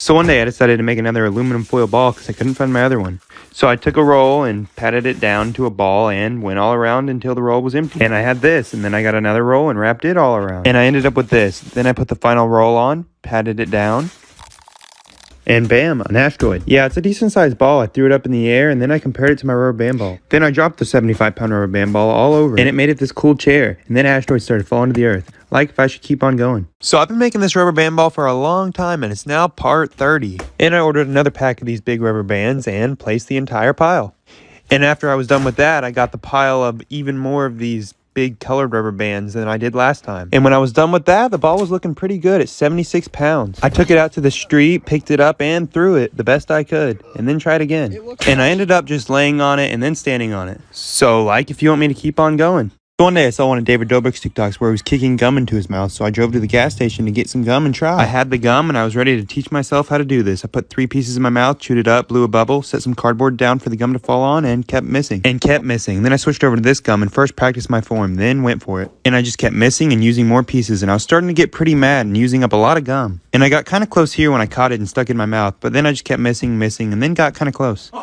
So one day I decided to make another aluminum foil ball because I couldn't find my other one. So I took a roll and patted it down to a ball and went all around until the roll was empty. And I had this, and then I got another roll and wrapped it all around. And I ended up with this. Then I put the final roll on, patted it down, and bam, an asteroid. Yeah, it's a decent sized ball. I threw it up in the air and then I compared it to my rubber band ball. Then I dropped the 75-pound rubber band ball all over and it made it this cool chair. And then asteroids started falling to the earth. Like if I should keep on going. So I've been making this rubber band ball for a long time and it's now part 30. And I ordered another pack of these big rubber bands and placed the entire pile. And after I was done with that, I got the pile of even more of these big colored rubber bands than I did last time. And when I was done with that, the ball was looking pretty good at 76 pounds. I took it out to the street, picked it up and threw it the best I could, and then tried again. And I ended up just laying on it and then standing on it. So like if you want me to keep on going. One day I saw one of David Dobrik's TikToks where he was kicking gum into his mouth, so I drove to the gas station to get some gum and try. I had the gum and I was ready to teach myself how to do this. I put 3 pieces in my mouth, chewed it up, blew a bubble, set some cardboard down for the gum to fall on, and kept missing. Then I switched over to this gum and first practiced my form, then went for it. And I just kept missing and using more pieces, and I was starting to get pretty mad and using up a lot of gum. And I got kind of close here when I caught it and stuck it in my mouth, but then I just kept missing, and then got kind of close.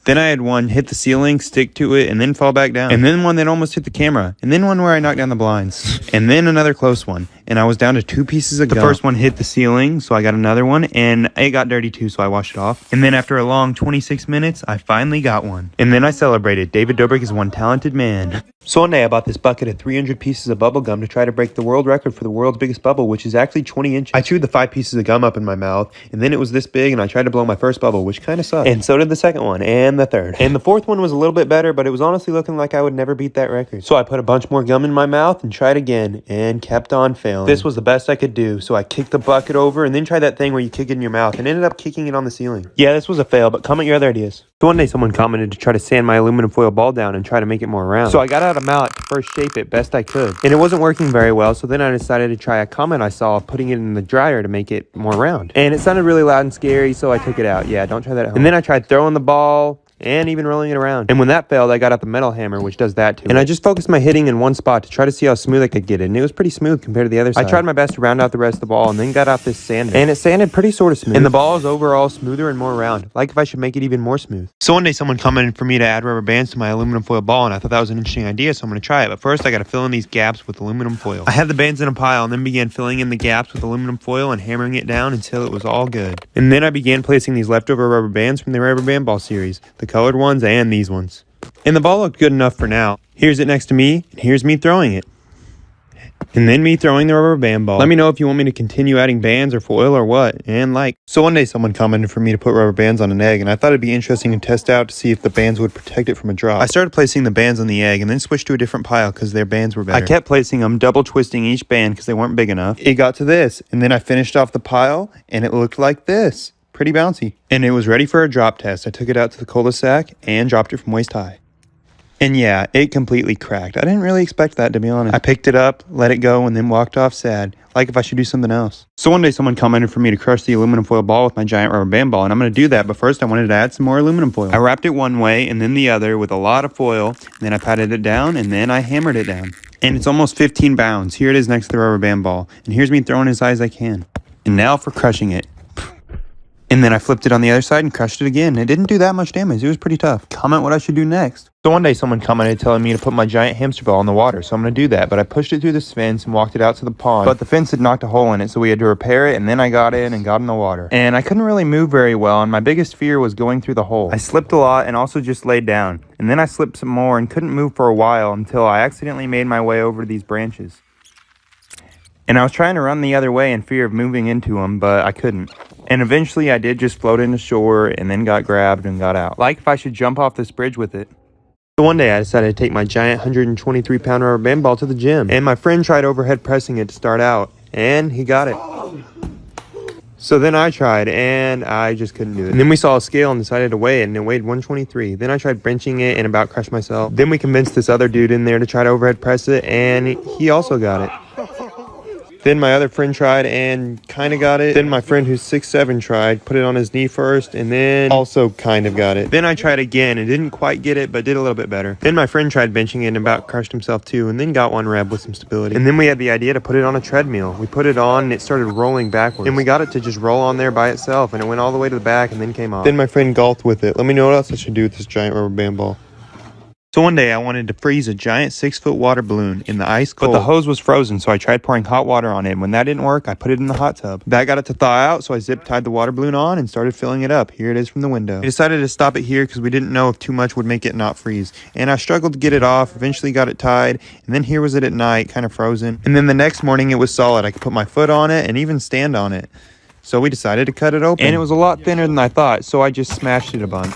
Then I had one hit the ceiling, stick to it, and then fall back down. And then one that almost hit the camera. And then one where I knocked down the blinds. And then another close one. And I was down to 2 pieces of gum. The first one hit the ceiling, so I got another one. And it got dirty too, so I washed it off. And then after a long 26 minutes, I finally got one. And then I celebrated. David Dobrik is one talented man. So one day I bought this bucket of 300 pieces of bubble gum to try to break the world record for the world's biggest bubble, which is actually 20 inches. I chewed the 5 pieces of gum up in my mouth, and then it was this big, and I tried to blow my first bubble, which kind of sucked. And so did the second one, and the third. And the fourth one was a little bit better, but it was honestly looking like I would never beat that record. So I put a bunch more gum in my mouth and tried again, and kept on failing. This was the best I could do, so I kicked the bucket over, and then tried that thing where you kick it in your mouth, and ended up kicking it on the ceiling. Yeah, this was a fail, but comment your other ideas. So one day someone commented to try to sand my aluminum foil ball down and try to make it more round. So I got out a mallet to first shape it best I could. And it wasn't working very well, so then I decided to try a comment I saw of putting it in the dryer to make it more round. And it sounded really loud and scary, so I took it out. Yeah, don't try that at home. And then I tried throwing the ball and even rolling it around. And when that failed, I got out the metal hammer, which does that too. And I just focused my hitting in one spot to try to see how smooth I could get it. And it was pretty smooth compared to the other side. I tried my best to round out the rest of the ball and then got out this sander. And it sanded pretty sort of smooth. And the ball is overall smoother and more round. Like if I should make it even more smooth. So one day someone commented for me to add rubber bands to my aluminum foil ball, and I thought that was an interesting idea, so I'm going to try it. But first I got to fill in these gaps with aluminum foil. I had the bands in a pile and then began filling in the gaps with aluminum foil and hammering it down until it was all good. And then I began placing these leftover rubber bands from the rubber band ball series, the colored ones and these ones. And the ball looked good enough for now. Here's it next to me, and here's me throwing it. And then me throwing the rubber band ball. Let me know if you want me to continue adding bands or foil or what, and like. So one day someone commented for me to put rubber bands on an egg, and I thought it'd be interesting to test out to see if the bands would protect it from a drop. I started placing the bands on the egg and then switched to a different pile because their bands were better. I kept placing them, double twisting each band because they weren't big enough. It got to this, and then I finished off the pile, and it looked like this. Pretty bouncy. And it was ready for a drop test. I took it out to the cul-de-sac and dropped it from waist high. And yeah, it completely cracked. I didn't really expect that, to be honest. I picked it up, let it go, and then walked off sad, like if I should do something else. So one day someone commented for me to crush the aluminum foil ball with my giant rubber band ball, and I'm going to do that, but first I wanted to add some more aluminum foil. I wrapped it one way and then the other with a lot of foil, and then I patted it down, and then I hammered it down. And it's almost 15 pounds. Here it is next to the rubber band ball, and here's me throwing as high as I can. And now for crushing it. And then I flipped it on the other side and crushed it again. It didn't do that much damage. It was pretty tough. Comment what I should do next. So one day someone commented telling me to put my giant hamster ball in the water, so I'm going to do that. But I pushed it through this fence and walked it out to the pond. But the fence had knocked a hole in it, so we had to repair it, and then I got in and got in the water. And I couldn't really move very well, and my biggest fear was going through the hole. I slipped a lot and also just laid down. And then I slipped some more and couldn't move for a while until I accidentally made my way over these branches. And I was trying to run the other way in fear of moving into them, but I couldn't. And eventually I did just float into shore and then got grabbed and got out. Like if I should jump off this bridge with it. So one day I decided to take my giant 123-pound rubber band ball to the gym. And my friend tried overhead pressing it to start out. And he got it. So then I tried and I just couldn't do it. And then we saw a scale and decided to weigh it, and it weighed 123. Then I tried benching it and about crushed myself. Then we convinced this other dude in there to try to overhead press it, and he also got it. Then my other friend tried and kind of got it. Then my friend who's 6'7" tried, put it on his knee first, and then also kind of got it. Then I tried again and didn't quite get it, but did a little bit better. Then my friend tried benching it and about crushed himself too, and then got one rep with some stability. And then we had the idea to put it on a treadmill. We put it on and it started rolling backwards. And we got it to just roll on there by itself, and it went all the way to the back and then came off. Then my friend golfed with it. Let me know what else I should do with this giant rubber band ball. So one day I wanted to freeze a giant 6-foot water balloon in the ice cold. But the hose was frozen, so I tried pouring hot water on it. And when that didn't work, I put it in the hot tub. That got it to thaw out, so I zip tied the water balloon on and started filling it up. Here it is from the window. I decided to stop it here because we didn't know if too much would make it not freeze. And I struggled to get it off, eventually got it tied, and then here was it at night, kind of frozen. And then the next morning it was solid. I could put my foot on it and even stand on it. So we decided to cut it open. And it was a lot thinner than I thought, so I just smashed it a bunch.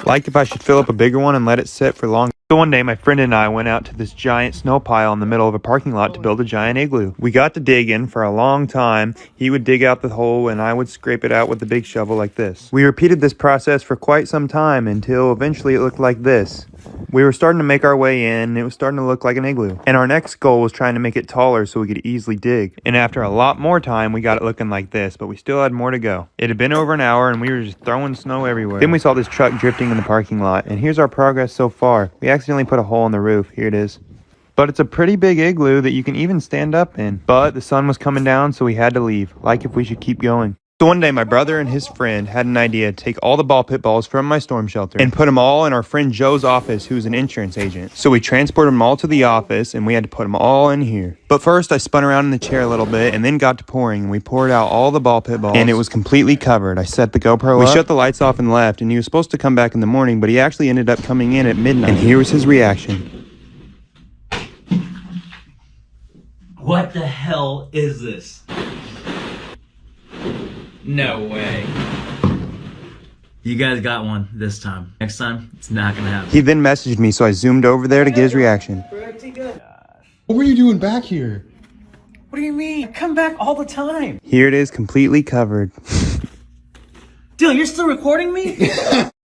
Like if I should fill up a bigger one and let it sit for long. So one day, my friend and I went out to this giant snow pile in the middle of a parking lot to build a giant igloo. We got to digging for a long time. He would dig out the hole and I would scrape it out with a big shovel like this. We repeated this process for quite some time until eventually it looked like this. We were starting to make our way in, and it was starting to look like an igloo. And our next goal was trying to make it taller so we could easily dig. And after a lot more time, we got it looking like this, but we still had more to go. It had been over an hour, and we were just throwing snow everywhere. Then we saw this truck drifting in the parking lot, and here's our progress so far. We accidentally put a hole in the roof. Here it is. But it's a pretty big igloo that you can even stand up in. But the sun was coming down, so we had to leave, like if we should keep going. So one day, my brother and his friend had an idea to take all the ball pit balls from my storm shelter and put them all in our friend Joe's office, who's an insurance agent. So we transported them all to the office, and we had to put them all in here. But first, I spun around in the chair a little bit and then got to pouring, and we poured out all the ball pit balls, and it was completely covered. I set the GoPro up. We shut the lights off and left, and he was supposed to come back in the morning, but he actually ended up coming in at midnight. And here was his reaction. What the hell is this? No way. You guys got one this time. Next time, it's not gonna happen. He then messaged me, so I zoomed over there to get his reaction. What were you doing back here? What do you mean? I come back all the time. Here it is, completely covered. Dylan, you're still recording me?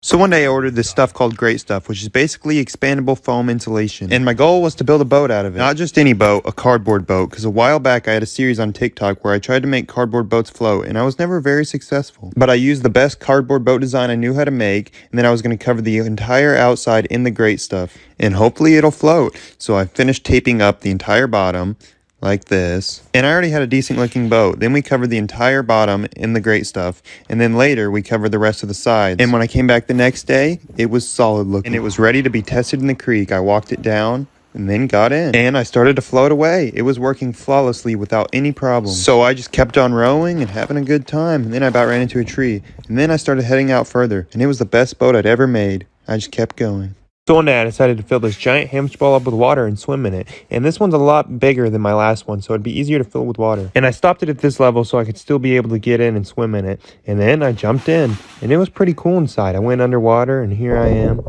So one day I ordered this stuff called Great Stuff, which is basically expandable foam insulation. And my goal was to build a boat out of it. Not just any boat, a cardboard boat. Because a while back I had a series on TikTok where I tried to make cardboard boats float, and I was never very successful. But I used the best cardboard boat design I knew how to make, and then I was going to cover the entire outside in the Great Stuff. And hopefully it'll float. So I finished taping up the entire bottom, like this. And I already had a decent looking boat. Then we covered the entire bottom in the Great Stuff. And then later we covered the rest of the sides. And when I came back the next day, it was solid looking. And it was ready to be tested in the creek. I walked it down and then got in. And I started to float away. It was working flawlessly without any problem. So I just kept on rowing and having a good time. And then I about ran into a tree. And then I started heading out further. And it was the best boat I'd ever made. I just kept going. So one day I decided to fill this giant hamster ball up with water and swim in it. And this one's a lot bigger than my last one, so it'd be easier to fill with water. And I stopped it at this level so I could still be able to get in and swim in it. And then I jumped in, and it was pretty cool inside. I went underwater, and here I am.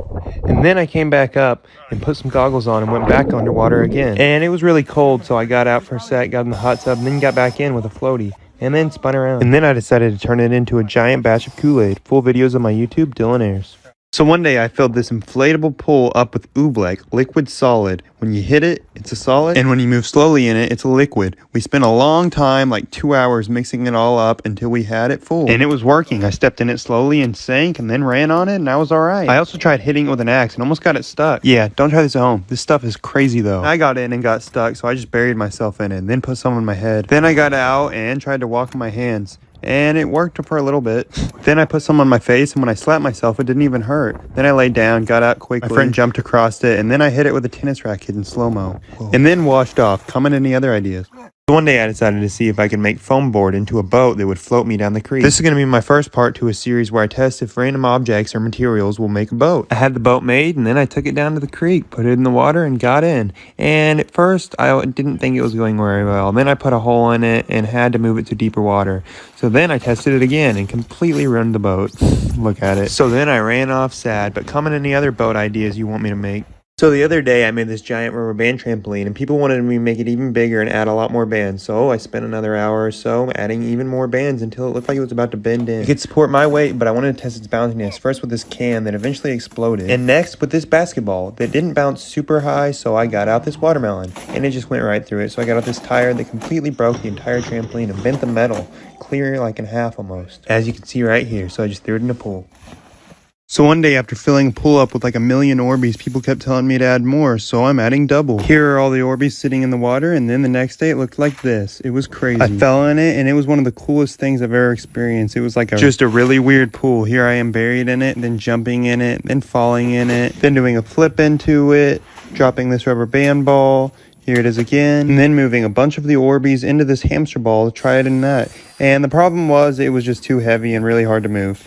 And then I came back up and put some goggles on and went back underwater again. And it was really cold, so I got out for a sec, got in the hot tub, and then got back in with a floaty. And then spun around. And then I decided to turn it into a giant batch of Kool-Aid. Full videos on my YouTube, Dylan Ayres. So one day I filled this inflatable pool up with oobleck, liquid solid. When you hit it, it's a solid, and when you move slowly in it, it's a liquid. We spent a long time, like 2 hours, mixing it all up until we had it full. And it was working. I stepped in it slowly and sank, and then ran on it, and I was alright. I also tried hitting it with an axe and almost got it stuck. Yeah, don't try this at home. This stuff is crazy though. I got in and got stuck, so I just buried myself in it, and then put some on my head. Then I got out and tried to walk on my hands. And it worked for a little bit. Then I put some on my face, and when I slapped myself, it didn't even hurt. Then I laid down, got out quickly. My friend jumped across it, and then I hit it with a tennis racket in slow-mo. And then washed off. Comment any other ideas. One day I decided to see if I could make foam board into a boat that would float me down the creek. This is going to be my first part to a series where I test if random objects or materials will make a boat. I had the boat made, and then I took it down to the creek, put it in the water, and got in. And at first, I didn't think it was going very well. Then I put a hole in it and had to move it to deeper water. So then I tested it again and completely ruined the boat. Look at it. So then I ran off sad, but comment any other boat ideas you want me to make. So the other day I made this giant rubber band trampoline and people wanted me to make it even bigger and add a lot more bands. So I spent another hour or so adding even more bands until it looked like it was about to bend in. It could support my weight, but I wanted to test its bounciness first with this can that eventually exploded. And next with this basketball that didn't bounce super high, so I got out this watermelon and it just went right through it. So I got out this tire that completely broke the entire trampoline and bent the metal, clear like in half almost. As you can see right here, so I just threw it in the pool. So one day after filling a pool up with like 1,000,000 Orbeez, people kept telling me to add more, so I'm adding double. Here are all the Orbeez sitting in the water, and then the next day it looked like this. It was crazy. I fell in it, and it was one of the coolest things I've ever experienced. It was like just a really weird pool. Here I am buried in it, then jumping in it, then falling in it, then doing a flip into it, dropping this rubber band ball. Here it is again, and then moving a bunch of the Orbeez into this hamster ball to try it in that. And the problem was it was just too heavy and really hard to move.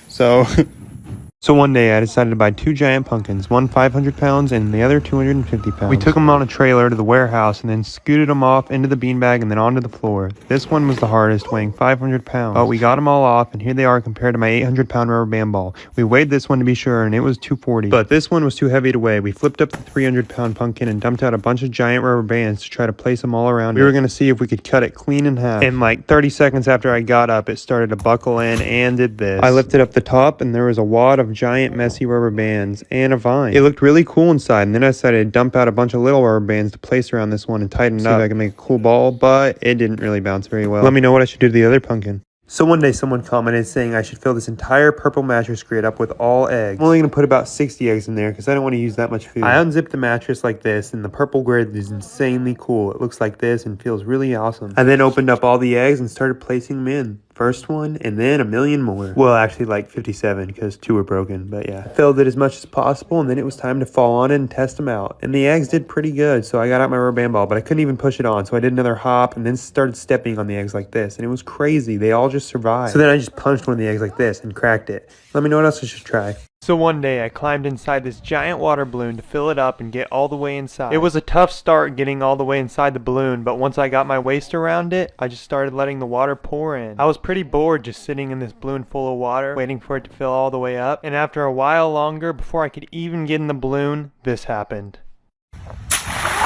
So one day I decided to buy 2 giant pumpkins, one 500 pounds and the other 250 pounds. We took them on a trailer to the warehouse and then scooted them off into the beanbag and then onto the floor. This one was the hardest, weighing 500 pounds. But we got them all off, and here they are compared to my 800-pound rubber band ball. We weighed this one to be sure, and it was 240. But this one was too heavy to weigh. We flipped up the 300-pound pumpkin and dumped out a bunch of giant rubber bands to try to place them all around it. We were going to see if we could cut it clean in half. And like 30 seconds after I got up, it started to buckle in and did this. I lifted up the top, and there was a wad of giant messy rubber bands and a vine. It looked really cool inside, and then I decided to dump out a bunch of little rubber bands to place around this one and tighten it up so I could make a cool ball, but it didn't really bounce very well. Let me know what I should do to the other pumpkin. So one day someone commented saying I should fill this entire purple mattress grid up with all eggs. I'm only going to put about 60 eggs in there because I don't want to use that much food. I unzipped the mattress like this, and the purple grid is insanely cool. It looks like this and feels really awesome. I then opened up all the eggs and started placing them in. First one, and then 1,000,000 more. Well, actually like 57 because 2 were broken, but yeah. I filled it as much as possible, and then it was time to fall on it and test them out. And the eggs did pretty good, so I got out my rubber band ball, but I couldn't even push it on, so I did another hop and then started stepping on the eggs like this, and it was crazy. They all just survived. So then I just punched one of the eggs like this and cracked it. Let me know what else I should try. So one day I climbed inside this giant water balloon to fill it up and get all the way inside. It was a tough start getting all the way inside the balloon, but once I got my waist around it, I just started letting the water pour in. I was pretty bored just sitting in this balloon full of water, waiting for it to fill all the way up, and after a while longer, before I could even get in the balloon, this happened.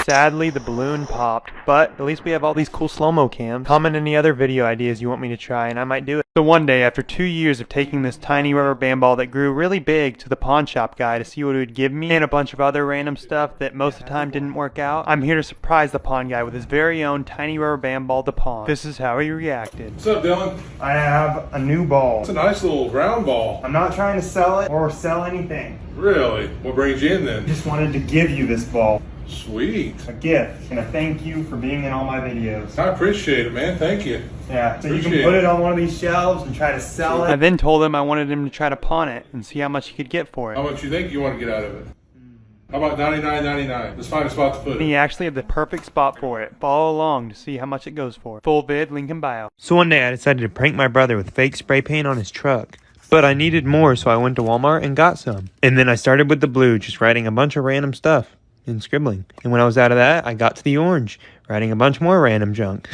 Sadly, the balloon popped, but at least we have all these cool slow-mo cams. Comment any other video ideas you want me to try, and I might do it. So one day, after 2 years of taking this tiny rubber band ball that grew really big to the pawn shop guy to see what it would give me, and a bunch of other random stuff that most of the time didn't work out, I'm here to surprise the pawn guy with his very own tiny rubber band ball to pawn. This is how he reacted. What's up, Dylan? I have a new ball. It's a nice little round ball. I'm not trying to sell it or sell anything. Really? What brings you in then? Just wanted to give you this ball. Sweet. A gift, and a thank you for being in all my videos. I appreciate it, man. Thank you. Yeah, so you can put it on one of these shelves and try to sell it. I then told him I wanted him to try to pawn it and see how much he could get for it. How much you think you want to get out of it? How about $99.99? Let's find a spot to put it. And he actually had the perfect spot for it. Follow along to see how much it goes for. Full vid, link in bio. So one day I decided to prank my brother with fake spray paint on his truck. But I needed more, so I went to Walmart and got some. And then I started with the blue, just writing a bunch of random stuff and scribbling. And when I was out of that, I got to the orange, writing a bunch more random junk.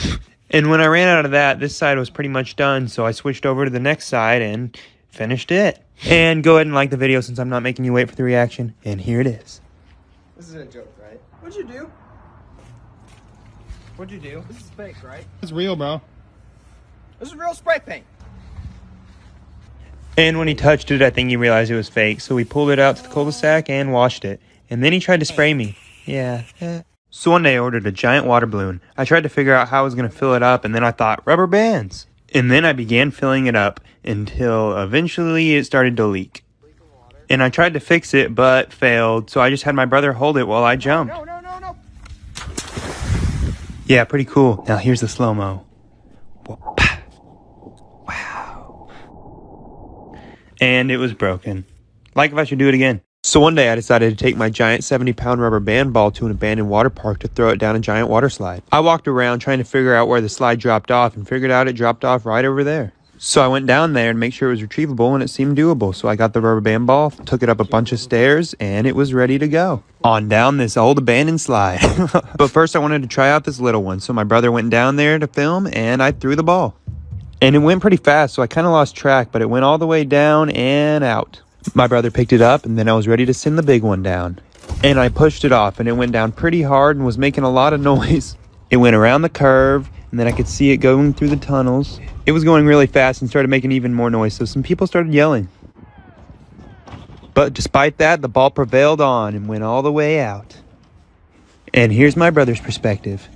And when I ran out of that, this side was pretty much done, so I switched over to the next side and finished it. And go ahead and like the video since I'm not making you wait for the reaction. And here it is. This is a joke, right? What'd you do? What'd you do? This is fake, right? It's real, bro. This is real spray paint. And when he touched it, I think he realized it was fake, so we pulled it out to the cul-de-sac and washed it. And then he tried to spray me. Yeah. So one day I ordered a giant water balloon. I tried to figure out how I was going to fill it up, and then I thought, rubber bands. And then I began filling it up until eventually it started to leak. And I tried to fix it, but failed, so I just had my brother hold it while I jumped. No. Yeah, pretty cool. Now here's the slow-mo. Wow. And it was broken. Like if I should do it again. So one day I decided to take my giant 70-pound rubber band ball to an abandoned water park to throw it down a giant water slide. I walked around trying to figure out where the slide dropped off and figured out it dropped off right over there. So I went down there to make sure it was retrievable and it seemed doable. So I got the rubber band ball, took it up a bunch of stairs, and it was ready to go. On down this old abandoned slide. But first I wanted to try out this little one. So my brother went down there to film and I threw the ball. And it went pretty fast, so I kind of lost track, but it went all the way down and out. My brother picked it up, and then I was ready to send the big one down. and I pushed it off, and it went down pretty hard and was making a lot of noise. It went around the curve, and then I could see it going through the tunnels. It was going really fast and started making even more noise, so some people started yelling. But despite that, the ball prevailed on and went all the way out. And here's my brother's perspective.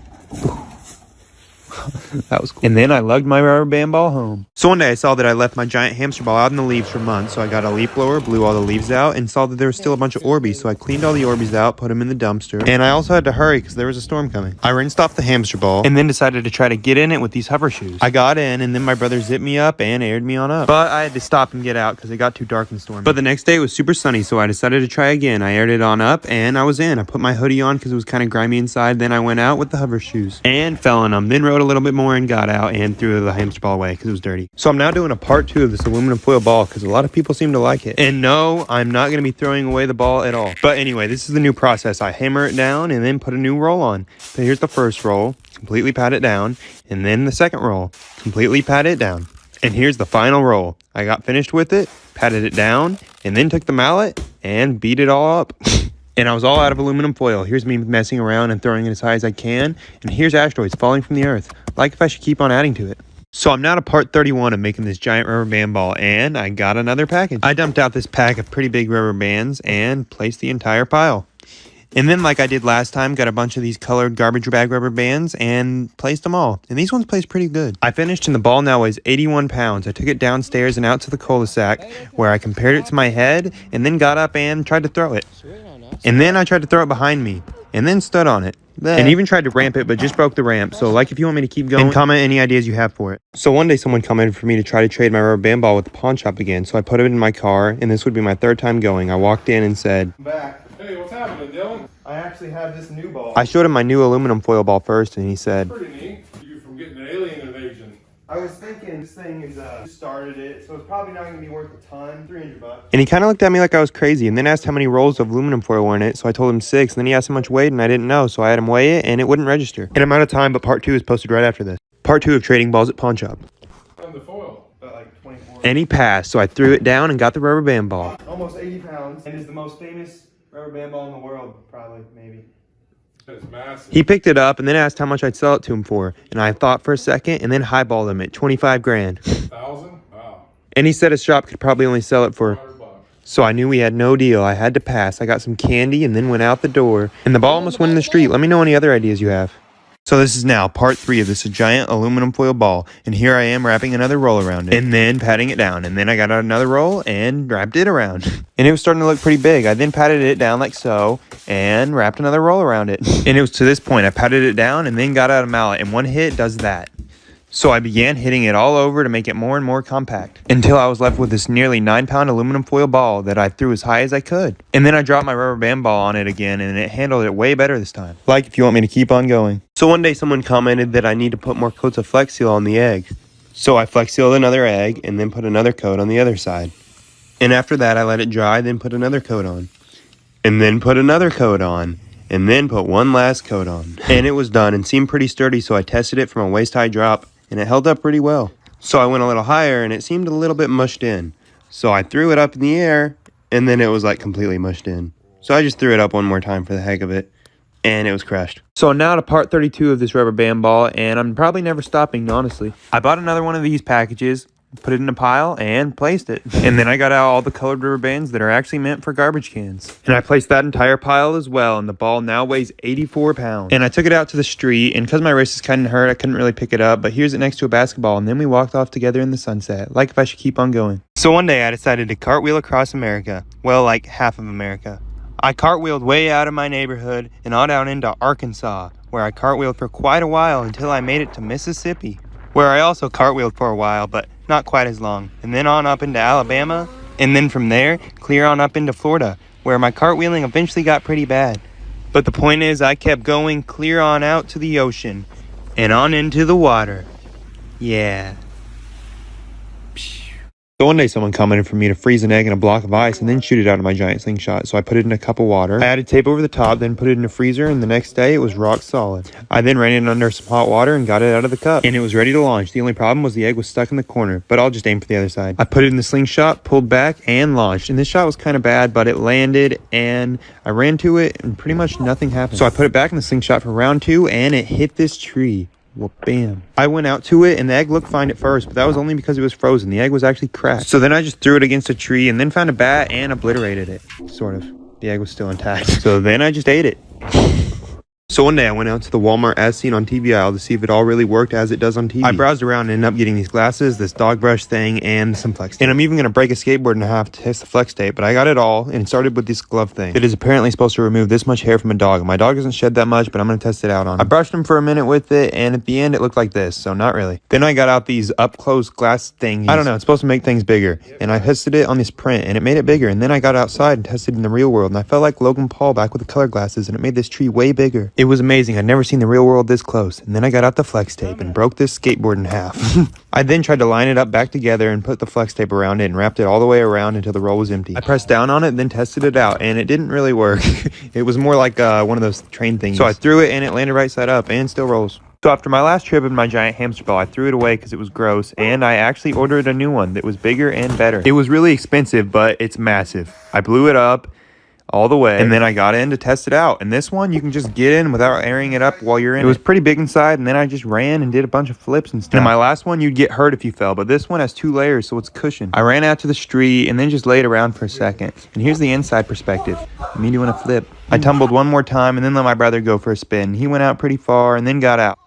That was cool. And then I lugged my rubber band ball home. So one day I saw that I left my giant hamster ball out in the leaves for months, so I got a leaf blower, blew all the leaves out, and saw that there was still a bunch of Orbeez, so I cleaned all the Orbeez out, put them in the dumpster, and I also had to hurry because there was a storm coming. I rinsed off the hamster ball, and then decided to try to get in it with these hover shoes. I got in, and then my brother zipped me up and aired me on up. But I had to stop and get out because it got too dark and stormy. But the next day it was super sunny, so I decided to try again. I aired it on up, and I was in. I put my hoodie on because it was kind of grimy inside, then I went out with the hover shoes and fell in them, then rode a little bit more and got out and threw the hamster ball away because it was dirty. So I'm now doing a part 2 of this aluminum foil ball because a lot of people seem to like it. And no, I'm not going to be throwing away the ball at all. But anyway, this is the new process. I hammer it down and then put a new roll on. So here's the first roll, completely pat it down, and then the second roll, completely pat it down. And here's the final roll. I got finished with it, patted it down, and then took the mallet and beat it all up. And I was all out of aluminum foil. Here's me messing around and throwing it as high as I can. And here's asteroids falling from the earth. Like if I should keep on adding to it. So I'm now to part 31 of making this giant rubber band ball, and I got another package. I dumped out this pack of pretty big rubber bands and placed the entire pile. And then, like I did last time, got a bunch of these colored garbage bag rubber bands and placed them all. And these ones placed pretty good. I finished, and the ball now weighs 81 pounds. I took it downstairs and out to the cul-de-sac where I compared it to my head and then got up and tried to throw it. And then I tried to throw it behind me and then stood on it. And even tried to ramp it, but just broke the ramp. So like if you want me to keep going, and comment any ideas you have for it. So one day someone commented for me to try to trade my rubber band ball with the pawn shop again. So I put it in my car, and this would be my 3rd time going. I walked in and said, I'm back. Hey, what's happening, Dylan? I actually have this new ball. I showed him my new aluminum foil ball first, and he said, Pretty neat. You from getting an alien invasion. I was thinking this thing is, started it, so it's probably not going to be worth a ton, $300. and he kind of looked at me like I was crazy, and then asked how many rolls of aluminum foil were in it. So I told him 6, and then he asked how much weight, and I didn't know. So I had him weigh it, and it wouldn't register. And I'm out of time, but part 2 is posted right after this. Part 2 of trading balls at pawn shop. On the foil. About like 24. And he passed, so I threw it down and got the rubber band ball. Almost 80 pounds, and is the most famous rubber band ball in the world, probably, maybe. That's massive. He picked it up and then asked how much I'd sell it to him for. And I thought for a second and then highballed him at 25 grand. 1,000? Wow. And he said his shop could probably only sell it for. $100. So I knew we had no deal. I had to pass. I got some candy and then went out the door. And the ball almost went in the street. Let me know any other ideas you have. So this is now part 3 of this giant aluminum foil ball. And here I am wrapping another roll around it. And then patting it down. And then I got out another roll and wrapped it around. And it was starting to look pretty big. I then patted it down like so. And wrapped another roll around it. And it was to this point. I patted it down and then got out a mallet. And one hit does that. So I began hitting it all over to make it more and more compact, until I was left with this nearly 9-pound aluminum foil ball that I threw as high as I could. And then I dropped my rubber band ball on it again, and it handled it way better this time. Like if you want me to keep on going. So one day someone commented that I need to put more coats of Flex Seal on the egg. So I Flex Sealed another egg and then put another coat on the other side. And after that I let it dry, then put another coat on. And then put another coat on. And then put one last coat on. And it was done and seemed pretty sturdy, so I tested it from a waist-high drop. And it held up pretty well. So I went a little higher and it seemed a little bit mushed in. So I threw it up in the air and then it was like completely mushed in. So I just threw it up one more time for the heck of it and it was crushed. So now to part 32 of this rubber band ball, and I'm probably never stopping, honestly. I bought another one of these packages, put it in a pile, and placed it. And then I got out all the colored rubber bands that are actually meant for garbage cans. And I placed that entire pile as well, and the ball now weighs 84 pounds. And I took it out to the street, and because my wrist is kind of hurt, I couldn't really pick it up, but here's it next to a basketball, and then we walked off together in the sunset, like if I should keep on going. So one day I decided to cartwheel across America. Well, like half of America. I cartwheeled way out of my neighborhood and on down into Arkansas, where I cartwheeled for quite a while until I made it to Mississippi, where I also cartwheeled for a while, but not quite as long, and then on up into Alabama, and then from there, clear on up into Florida, where my cartwheeling eventually got pretty bad. But the point is, I kept going clear on out to the ocean, and on into the water. Yeah. So one day someone commented for me to freeze an egg in a block of ice and then shoot it out of my giant slingshot. So I put it in a cup of water. I added tape over the top, then put it in a freezer, and the next day it was rock solid. I then ran it under some hot water and got it out of the cup. And it was ready to launch. The only problem was the egg was stuck in the corner, but I'll just aim for the other side. I put it in the slingshot, pulled back, and launched. And this shot was kind of bad, but it landed, and I ran to it, and pretty much nothing happened. So I put it back in the slingshot for round 2, and it hit this tree. Well, bam. I went out to it and the egg looked fine at first, but that was only because it was frozen. The egg was actually cracked. So then I just threw it against a tree and then found a bat and obliterated it. Sort of. The egg was still intact. So then I just ate it. So one day I went out to the Walmart as seen on TV aisle to see if it all really worked as it does on TV. I browsed around and ended up getting these glasses, this dog brush thing, and some flex tape. And I'm even going to break a skateboard in half to test the flex tape, but I got it all, and it started with this glove thing. It is apparently supposed to remove this much hair from a dog, and my dog doesn't shed that much, but I'm going to test it out on him. I brushed him for a minute with it, and at the end it looked like this, so not really. Then I got out these up-close glass things. I don't know, it's supposed to make things bigger, and I tested it on this print, and it made it bigger, and then I got outside and tested it in the real world, and I felt like Logan Paul back with the color glasses, and it made this tree way bigger. It was amazing. I'd never seen the real world this close. And then I got out the flex tape and broke this skateboard in half. I then tried to line it up back together and put the flex tape around it and wrapped it all the way around until the roll was empty. I pressed down on it and then tested it out, and it didn't really work. It was more like one of those train things. So I threw it and it landed right side up and still rolls. So after my last trip in my giant hamster ball, I threw it away because it was gross, and I actually ordered a new one that was bigger and better. It was really expensive, but it's massive. I blew it up all the way, and then I got in to test it out, and this one you can just get in without airing it up while you're in. It was pretty big inside, and then I just ran and did a bunch of flips and stuff. And my last one you'd get hurt if you fell, but this one has 2 layers, so it's cushioned. I ran out to the street and then just laid around for a second, and here's the inside perspective, me doing a flip. I tumbled one more time and then let my brother go for a spin. He went out pretty far and then got out.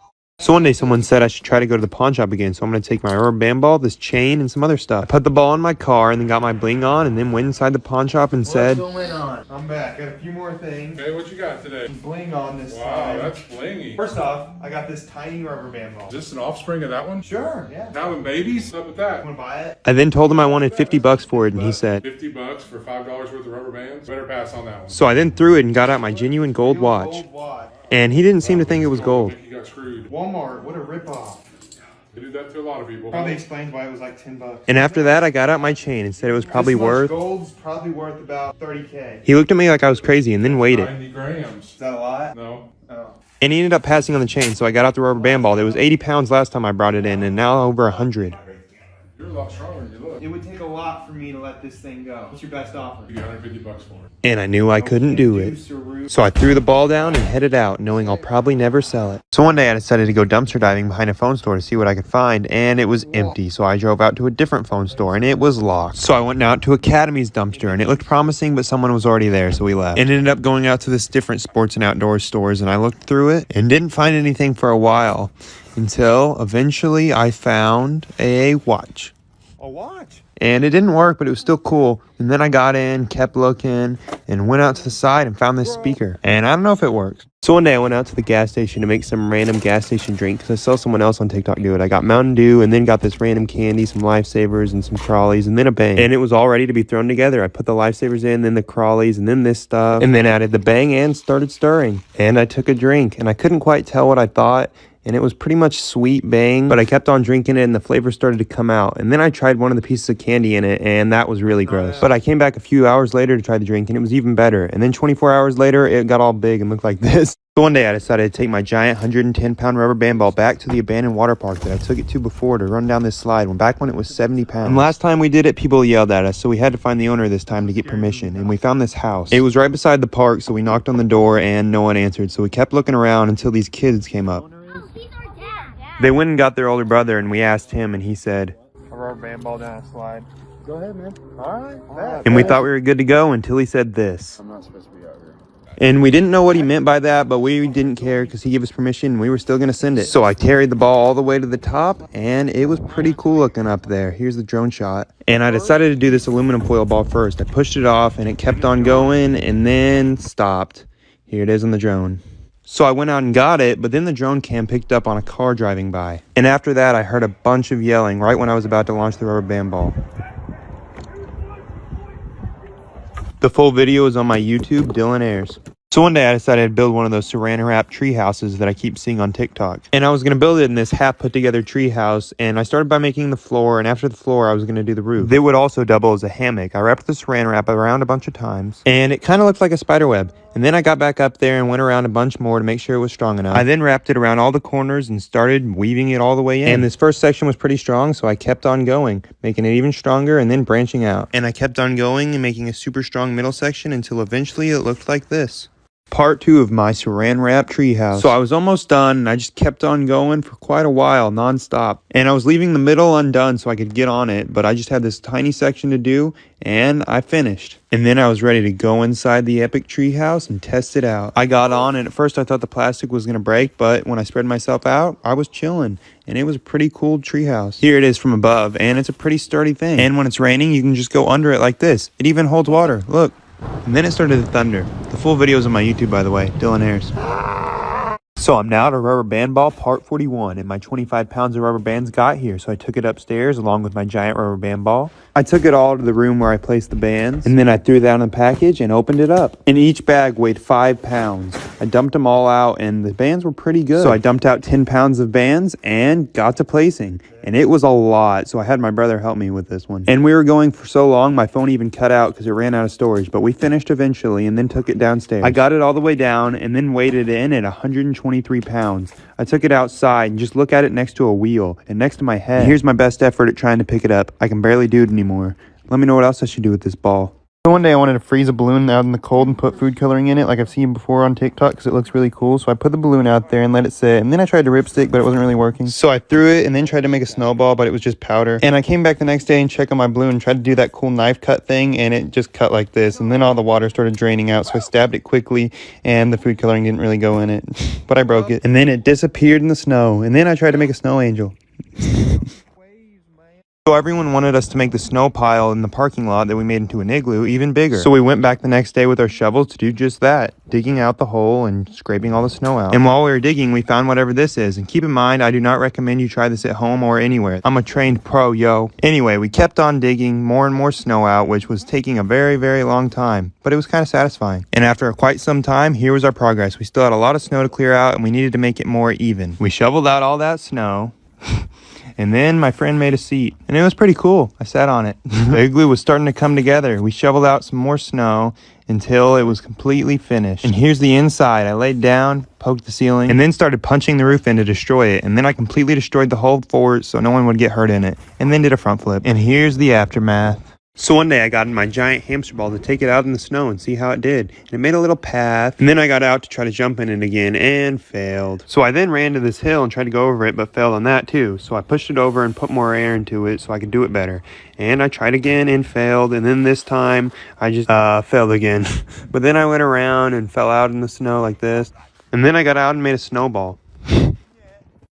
So one day someone said I should try to go to the pawn shop again, so I'm going to take my rubber band ball, this chain, and some other stuff. I put the ball in my car and then got my bling on and then went inside the pawn shop and said, What's going on? I'm back. Got a few more things. Okay, what you got today? Bling on this Wow, time. that's blingy. First off, I got this tiny rubber band ball. Is this an offspring of that one? Sure, yeah. Having babies? What's up with that? Want to buy it? I then told him I wanted $50 for it, and he said, $50 for $5 worth of rubber bands? Better pass on that one. so I then threw it and got out my genuine gold watch. Gold watch. And he didn't seem to think it was gold. You got screwed. Walmart, what a ripoff. They do that to a lot of people. Probably explains why it was like $10. And after that, I got out my chain and said it was probably This much worth. gold's probably worth about $30K. He looked at me like I was crazy and then weighed it. 90 grams. Is that a lot? No. Oh. And he ended up passing on the chain, so I got out the rubber band ball. It was 80 pounds last time I brought it in, and now over 100. You're a lot stronger than you look. It would take a lot for me to let this thing go. What's your best offer? You got $150 for it. And I knew I couldn't do it. So I threw the ball down and headed out, knowing I'll probably never sell it. So one day I decided to go dumpster diving behind a phone store to see what I could find, and it was empty. So I drove out to a different phone store, and it was locked. So I went out to Academy's dumpster, and it looked promising, but someone was already there, so we left. And ended up going out to this different sports and outdoor stores, and I looked through it and didn't find anything for a while, until eventually I found a watch. A watch? And it didn't work, but it was still cool. And then I got in, kept looking, and went out to the side and found this speaker. And I don't know if it works. So one day I went out to the gas station to make some random gas station drink because I saw someone else on TikTok do it. I got Mountain Dew and then got this random candy, some Lifesavers and some Crawlies and then a Bang. And it was all ready to be thrown together. I put the Lifesavers in, then the Crawlies, and then this stuff. And then added the Bang and started stirring. And I took a drink and I couldn't quite tell what I thought. And it was pretty much sweet Bang, but I kept on drinking it and the flavor started to come out. And then I tried one of the pieces of candy in it, and that was really gross. But I came back a few hours later to try the drink, and it was even better. And then 24 hours later, it got all big and looked like this. So one day I decided to take my giant 110-pound rubber band ball back to the abandoned water park that I took it to before to run down this slide, back when it was 70 pounds. And last time we did it, people yelled at us, so we had to find the owner this time to get permission. And we found this house. It was right beside the park, so we knocked on the door, and no one answered. So we kept looking around until these kids came up. They went and got their older brother, and we asked him, and he said, A rubber band ball down a slide. Go ahead, man. All right. and we thought we were good to go until he said this. I'm not supposed to be out here. And we didn't know what he meant by that, but we didn't care because he gave us permission and we were still going to send it. So I carried the ball all the way to the top, and it was pretty cool looking up there. Here's the drone shot. And I decided to do this aluminum foil ball first. I pushed it off and it kept on going and then stopped. Here it is on the drone. So I went out and got it, but then the drone cam picked up on a car driving by. And after that, I heard a bunch of yelling right when I was about to launch the rubber band ball. The full video is on my YouTube, Dylan Ayres. So one day I decided to build one of those saran wrap tree houses that I keep seeing on TikTok. And I was going to build it in this half put together tree house, and I started by making the floor, and after the floor I was going to do the roof. It would also double as a hammock. I wrapped the saran wrap around a bunch of times, and it kind of looked like a spider web. And then I got back up there and went around a bunch more to make sure it was strong enough. I then wrapped it around all the corners and started weaving it all the way in. And this first section was pretty strong, so I kept on going, making it even stronger and then branching out. And I kept on going and making a super strong middle section until eventually it looked like this. Part 2 of my saran wrap treehouse. So I was almost done, and I just kept on going for quite a while, non-stop. And I was leaving the middle undone so I could get on it, but I just had this tiny section to do, and I finished. And then I was ready to go inside the epic treehouse and test it out. I got on, and at first I thought the plastic was going to break, but when I spread myself out, I was chilling. And it was a pretty cool treehouse. Here it is from above, and it's a pretty sturdy thing. And when it's raining, you can just go under it like this. It even holds water. Look. And then it started to thunder. The full video is on my YouTube, by the way, Dylan Ayres. So I'm now at a rubber band ball part 41, and my 25 pounds of rubber bands got here, so I took it upstairs along with my giant rubber band ball. I took it all to the room where I placed the bands, and then I threw that in a package and opened it up. And each bag weighed 5 pounds. I dumped them all out, and the bands were pretty good. So I dumped out 10 pounds of bands and got to placing. And it was a lot, so I had my brother help me with this one. And we were going for so long, my phone even cut out because it ran out of storage. But we finished eventually and then took it downstairs. I got it all the way down and then weighed it in at 123 pounds. I took it outside and just look at it next to a wheel and next to my head. And here's my best effort at trying to pick it up. I can barely do it anymore. Let me know what else I should do with this ball. So one day I wanted to freeze a balloon out in the cold and put food coloring in it like I've seen before on TikTok because it looks really cool. So I put the balloon out there and let it sit, and then I tried to ripstick, but it wasn't really working. So I threw it and then tried to make a snowball, but it was just powder. And I came back the next day and checked on my balloon and tried to do that cool knife cut thing, and it just cut like this. And then all the water started draining out, so I stabbed it quickly and the food coloring didn't really go in it, but I broke it. And then it disappeared in the snow, and then I tried to make a snow angel. So everyone wanted us to make the snow pile in the parking lot that we made into an igloo even bigger. So we went back the next day with our shovels to do just that, digging out the hole and scraping all the snow out. And while we were digging, we found whatever this is. And keep in mind, I do not recommend you try this at home or anywhere. I'm a trained pro, yo. Anyway, we kept on digging more and more snow out, which was taking a very, very long time. But it was kind of satisfying. And after quite some time, here was our progress. We still had a lot of snow to clear out, and we needed to make it more even. We shoveled out all that snow. And then my friend made a seat, and it was pretty cool. I sat on it. The igloo was starting to come together. We shoveled out some more snow until it was completely finished. And here's the inside. I laid down, poked the ceiling, and then started punching the roof in to destroy it. And then I completely destroyed the whole fort so no one would get hurt in it. And then did a front flip. And here's the aftermath. So one day I got in my giant hamster ball to take it out in the snow and see how it did. And it made a little path. And then I got out to try to jump in it again and failed. So I then ran to this hill and tried to go over it, but failed on that too. So I pushed it over and put more air into it so I could do it better. And I tried again and failed. And then this time I just failed again. But then I went around and fell out in the snow like this. And then I got out and made a snowball.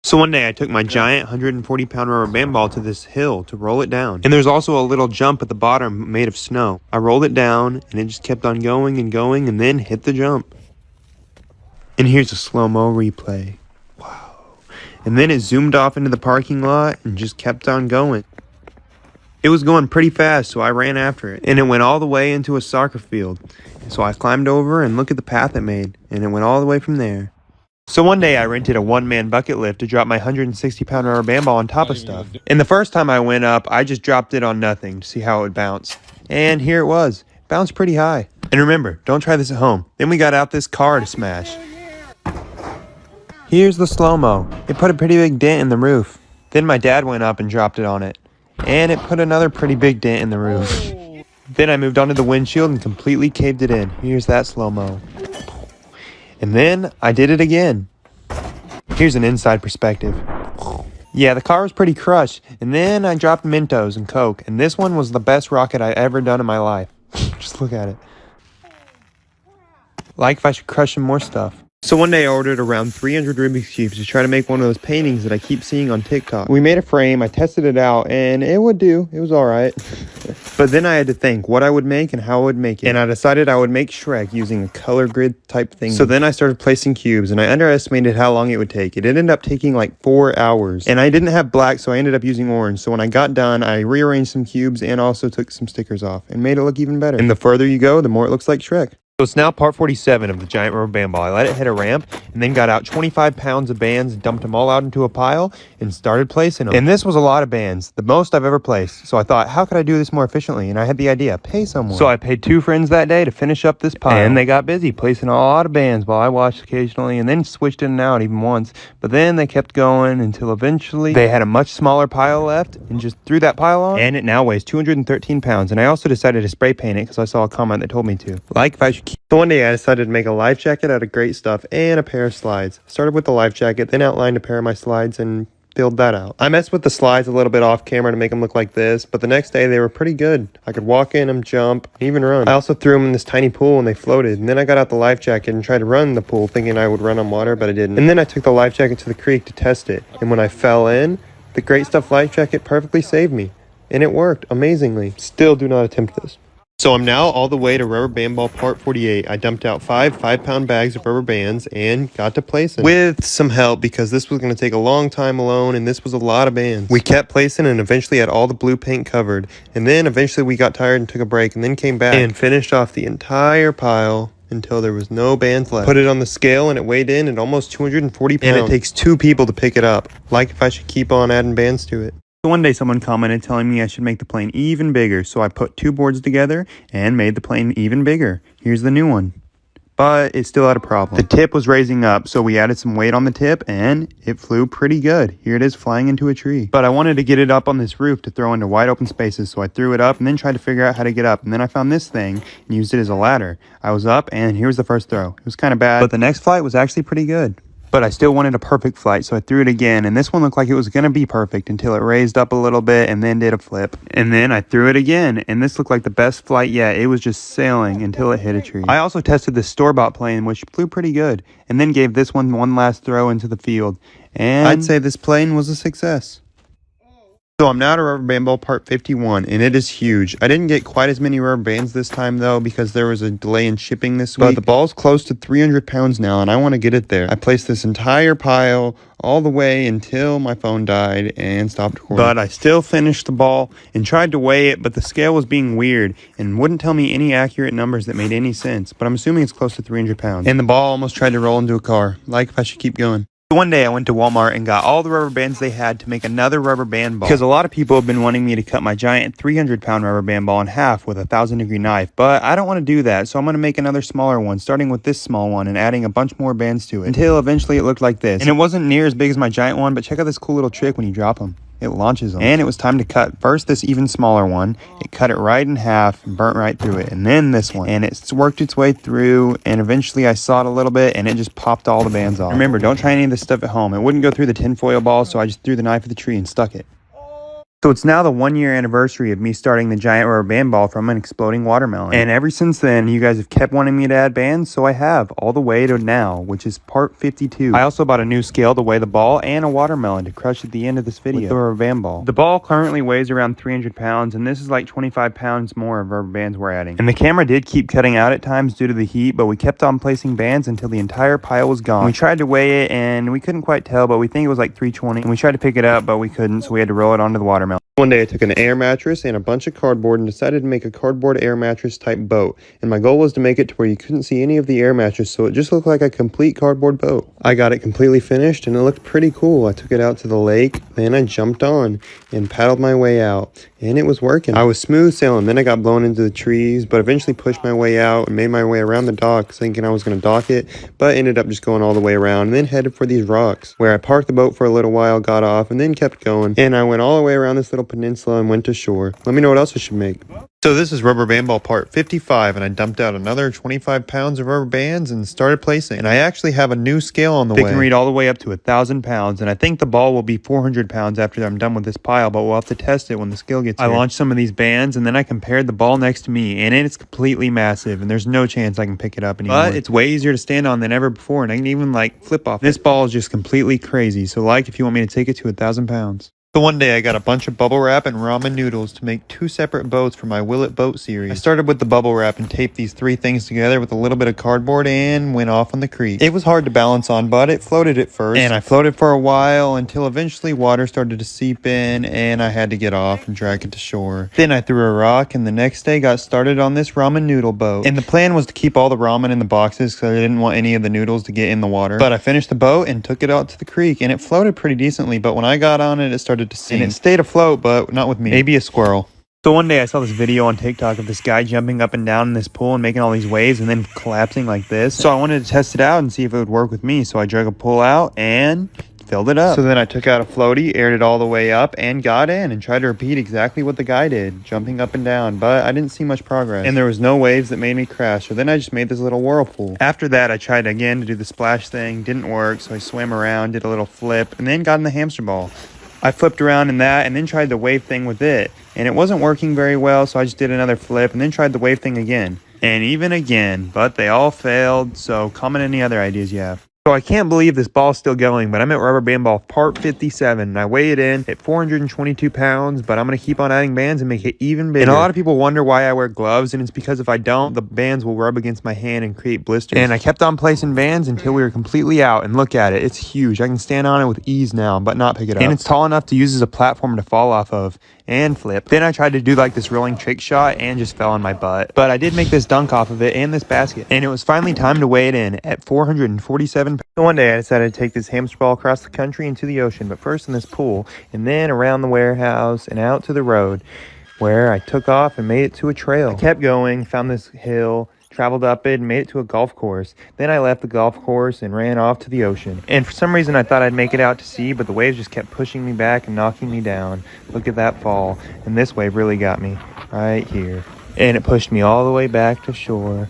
So one day I took my giant 140-pound rubber band ball to this hill to roll it down. And there's also a little jump at the bottom made of snow. I rolled it down and it just kept on going and going and then hit the jump. And here's a slow-mo replay. Wow. And then it zoomed off into the parking lot and just kept on going. It was going pretty fast, so I ran after it. And it went all the way into a soccer field. So I climbed over and looked at the path it made. And it went all the way from there. So one day I rented a one-man bucket lift to drop my 160-pound rubber band ball on top of stuff. And the first time I went up, I just dropped it on nothing to see how it would bounce. And here it was. It bounced pretty high. And remember, don't try this at home. Then we got out this car to smash. Here's the slow-mo. It put a pretty big dent in the roof. Then my dad went up and dropped it on it. And it put another pretty big dent in the roof. Then I moved onto the windshield and completely caved it in. Here's that slow-mo. And then I did it again. Here's an inside perspective. Yeah, the car was pretty crushed. And then I dropped Mentos and Coke. And this one was the best rocket I ever done in my life. Just look at it. Like if I should crush some more stuff. So one day I ordered around 300 Rubik's Cubes to try to make one of those paintings that I keep seeing on TikTok. We made a frame, I tested it out, and it would do. It was alright. But then I had to think what I would make and how I would make it. And I decided I would make Shrek using a color grid type thing. So then I started placing cubes, and I underestimated how long it would take. It ended up taking like 4 hours. And I didn't have black, so I ended up using orange. So when I got done, I rearranged some cubes and also took some stickers off and made it look even better. And the further you go, the more it looks like Shrek. So it's now part 47 of the giant rubber band ball. I let it hit a ramp and then got out 25 pounds of bands, dumped them all out into a pile, and started placing them. And this was a lot of bands, the most I've ever placed. So I thought, how could I do this more efficiently? And I had the idea, pay someone. So I paid 2 friends that day to finish up this pile. And they got busy placing a lot of bands while I watched occasionally and then switched in and out even once. But then they kept going until eventually they had a much smaller pile left and just threw that pile on. And it now weighs 213 pounds. And I also decided to spray paint it because I saw a comment that told me to. Like if I should. So one day I decided to make a life jacket out of great stuff and a pair of slides. Started with the life jacket, then outlined a pair of my slides and filled that out. I messed with the slides a little bit off camera to make them look like this, but the next day they were pretty good. I could walk in them, jump, and even run. I also threw them in this tiny pool and they floated. And then I got out the life jacket and tried to run the pool thinking I would run on water, but I didn't. And then I took the life jacket to the creek to test it. And when I fell in, the great stuff life jacket perfectly saved me. And it worked amazingly. Still do not attempt this. So I'm now all the way to rubber band ball part 48. I dumped out 5 5-pound bags of rubber bands and got to placing with some help because this was going to take a long time alone and this was a lot of bands. We kept placing and eventually had all the blue paint covered. And then eventually we got tired and took a break and then came back and finished off the entire pile until there was no bands left. Put it on the scale and it weighed in at almost 240 pounds. And it takes 2 people to pick it up. Like if I should keep on adding bands to it. One day someone commented telling me I should make the plane even bigger, so I put 2 boards together and made the plane even bigger. Here's the new one. But it still had a problem. The tip was raising up, so we added some weight on the tip and it flew pretty good. Here it is flying into a tree. But I wanted to get it up on this roof to throw into wide open spaces, so I threw it up and then tried to figure out how to get up. And then I found this thing and used it as a ladder. I was up and here was the first throw. It was kind of bad, but the next flight was actually pretty good. But I still wanted a perfect flight, so I threw it again, and this one looked like it was going to be perfect until it raised up a little bit and then did a flip. And then I threw it again, and this looked like the best flight yet. It was just sailing until it hit a tree. I also tested this store-bought plane, which flew pretty good, and then gave this one last throw into the field. And I'd say this plane was a success. So I'm now at rubber band ball part 51, and it is huge. I didn't get quite as many rubber bands this time, though, because there was a delay in shipping this week. But the ball's close to 300 pounds now, and I want to get it there. I placed this entire pile all the way until my phone died and stopped recording. But I still finished the ball and tried to weigh it, but the scale was being weird and wouldn't tell me any accurate numbers that made any sense. But I'm assuming it's close to 300 pounds. And the ball almost tried to roll into a car. Like if I should keep going. One day I went to Walmart and got all the rubber bands they had to make another rubber band ball. Because a lot of people have been wanting me to cut my giant 300-pound rubber band ball in half with a 1,000-degree knife. But I don't want to do that, so I'm going to make another smaller one, starting with this small one and adding a bunch more bands to it. Until eventually it looked like this. And it wasn't near as big as my giant one, but check out this cool little trick when you drop them. It launches them. And it was time to cut first this even smaller one. It cut it right in half and burnt right through it. And then this one. And it's worked its way through. And eventually I sawed a little bit and it just popped all the bands off. Remember, don't try any of this stuff at home. It wouldn't go through the tinfoil ball, so I just threw the knife at the tree and stuck it. So it's now the 1-year anniversary of me starting the giant rubber band ball from an exploding watermelon. And ever since then, you guys have kept wanting me to add bands, so I have, all the way to now, which is part 52. I also bought a new scale to weigh the ball and a watermelon to crush at the end of this video with the rubber band ball. The ball currently weighs around 300 pounds, and this is like 25 pounds more of rubber bands we're adding. And the camera did keep cutting out at times due to the heat, but we kept on placing bands until the entire pile was gone. And we tried to weigh it, and we couldn't quite tell, but we think it was like 320. And we tried to pick it up, but we couldn't, so we had to roll it onto the watermelon. One day I took an air mattress and a bunch of cardboard and decided to make a cardboard air mattress type boat. And my goal was to make it to where you couldn't see any of the air mattress, so it just looked like a complete cardboard boat. I got it completely finished and it looked pretty cool. I took it out to the lake, then I jumped on and paddled my way out. And it was working. I was smooth sailing, then I got blown into the trees, but eventually pushed my way out and made my way around the dock thinking I was going to dock it, but ended up just going all the way around and then headed for these rocks, where I parked the boat for a little while, got off, and then kept going. And I went all the way around this little peninsula and went to shore. Let me know what else I should make. So this is rubber band ball part 55, and I dumped out another 25 pounds of rubber bands and started placing. And I actually have a new scale on the way. It can read all the way up to 1,000 pounds, and I think the ball will be 400 pounds after I'm done with this pile, but we'll have to test it when the scale gets here. I launched some of these bands, and then I compared the ball next to me, and it's completely massive, and there's no chance I can pick it up anymore. But it's way easier to stand on than ever before, and I can even, like, flip off. This ball is just completely crazy, so like if you want me to take it to 1,000 pounds. So one day I got a bunch of bubble wrap and ramen noodles to make 2 separate boats for my Will It Boat series. I started with the bubble wrap and taped these 3 things together with a little bit of cardboard and went off on the creek. It was hard to balance on, but it floated at first. And I floated for a while until eventually water started to seep in and I had to get off and drag it to shore. Then I threw a rock and the next day got started on this ramen noodle boat. And the plan was to keep all the ramen in the boxes because I didn't want any of the noodles to get in the water. But I finished the boat and took it out to the creek and it floated pretty decently, but when I got on it, it started to sink. And it stayed afloat, but not with me. Maybe a squirrel. So one day I saw this video on TikTok of this guy jumping up and down in this pool and making all these waves and then collapsing like this. So I wanted to test it out and see if it would work with me. So I drug a pool out and filled it up. So then I took out a floaty, aired it all the way up, and got in and tried to repeat exactly what the guy did, jumping up and down, but I didn't see much progress. And there was no waves that made me crash, so then I just made this little whirlpool. After that, I tried again to do the splash thing, didn't work, so I swam around, did a little flip, and then got in the hamster ball. I flipped around in that and then tried the wave thing with it. And it wasn't working very well, so I just did another flip and then tried the wave thing again. And even again, but they all failed, so comment any other ideas you have. So I can't believe this ball's still going, but I'm at rubber band ball part 57, and I weigh it in at 422 pounds, but I'm going to keep on adding bands and make it even bigger. And a lot of people wonder why I wear gloves, and it's because if I don't, the bands will rub against my hand and create blisters. And I kept on placing bands until we were completely out, and look at it, it's huge. I can stand on it with ease now, but not pick it up. And it's tall enough to use as a platform to fall off of and flip. Then I tried to do like this rolling trick shot and just fell on my butt. But I did make this dunk off of it and this basket. And it was finally time to weigh it in at 447 pounds. So one day I decided to take this hamster ball across the country into the ocean, but first in this pool, and then around the warehouse and out to the road, where I took off and made it to a trail. I kept going, found this hill, traveled up it, and made it to a golf course. Then I left the golf course and ran off to the ocean. And for some reason I thought I'd make it out to sea, but the waves just kept pushing me back and knocking me down. Look at that fall. And this wave really got me right here. And it pushed me all the way back to shore.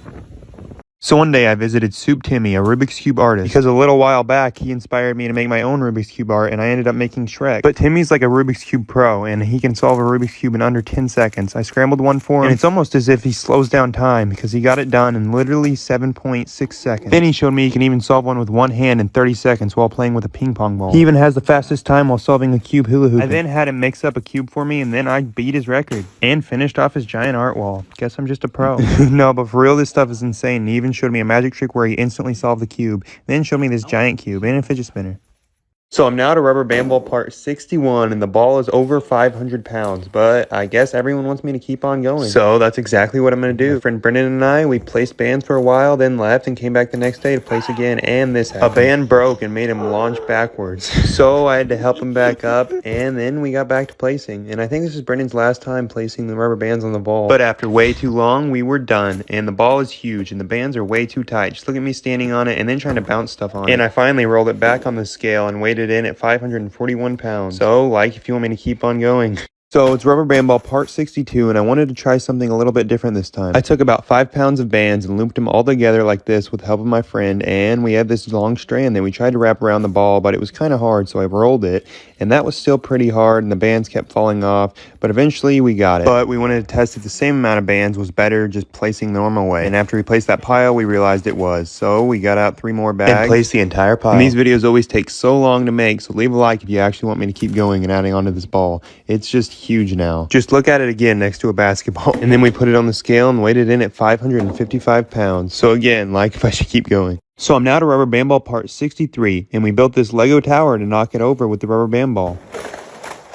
So one day I visited Soup Timmy, a Rubik's Cube artist, because a little while back he inspired me to make my own Rubik's Cube art, and I ended up making Shrek. But Timmy's like a Rubik's Cube pro, and he can solve a Rubik's Cube in under 10 seconds. I scrambled one for him, and it's almost as if he slows down time, because he got it done in literally 7.6 seconds. Then he showed me he can even solve one with one hand in 30 seconds while playing with a ping pong ball. He even has the fastest time while solving a cube hula hoop. I then had him mix up a cube for me, and then I beat his record, and finished off his giant art wall. Guess I'm just a pro. No, but for real, this stuff is insane. He even showed me a magic trick where he instantly solved the cube, then showed me this giant cube and a fidget spinner. So I'm now to rubber band ball part 61, and the ball is over 500 pounds, but I guess everyone wants me to keep on going. So that's exactly what I'm going to do. My friend Brendan and I, we placed bands for a while, then left and came back the next day to place again, and this happened. A band broke and made him launch backwards. So I had to help him back up, and then we got back to placing. And I think this is Brendan's last time placing the rubber bands on the ball. But after way too long, we were done, and the ball is huge, and the bands are way too tight. Just look at me standing on it and then trying to bounce stuff on it. And I finally rolled it back on the scale and weighed it in at 541 pounds. So, like, if you want me to keep on going. So it's rubber band ball part 62, and I wanted to try something a little bit different this time. I took about 5 pounds of bands and looped them all together like this with the help of my friend, and we had this long strand that we tried to wrap around the ball, but it was kind of hard, so I rolled it, and that was still pretty hard, and the bands kept falling off, but eventually we got it. But we wanted to test if the same amount of bands was better just placing the normal way, and after we placed that pile, we realized it was. So we got out 3 more bags and placed the entire pile. And these videos always take so long to make, so leave a like if you actually want me to keep going and adding onto this ball. It's just huge now. Just look at it again next to a basketball. And then we put it on the scale and weighed it in at 555 pounds. So again, like if I should keep going. So I'm now to rubber band ball part 63, and we built this Lego tower to knock it over with the rubber band ball.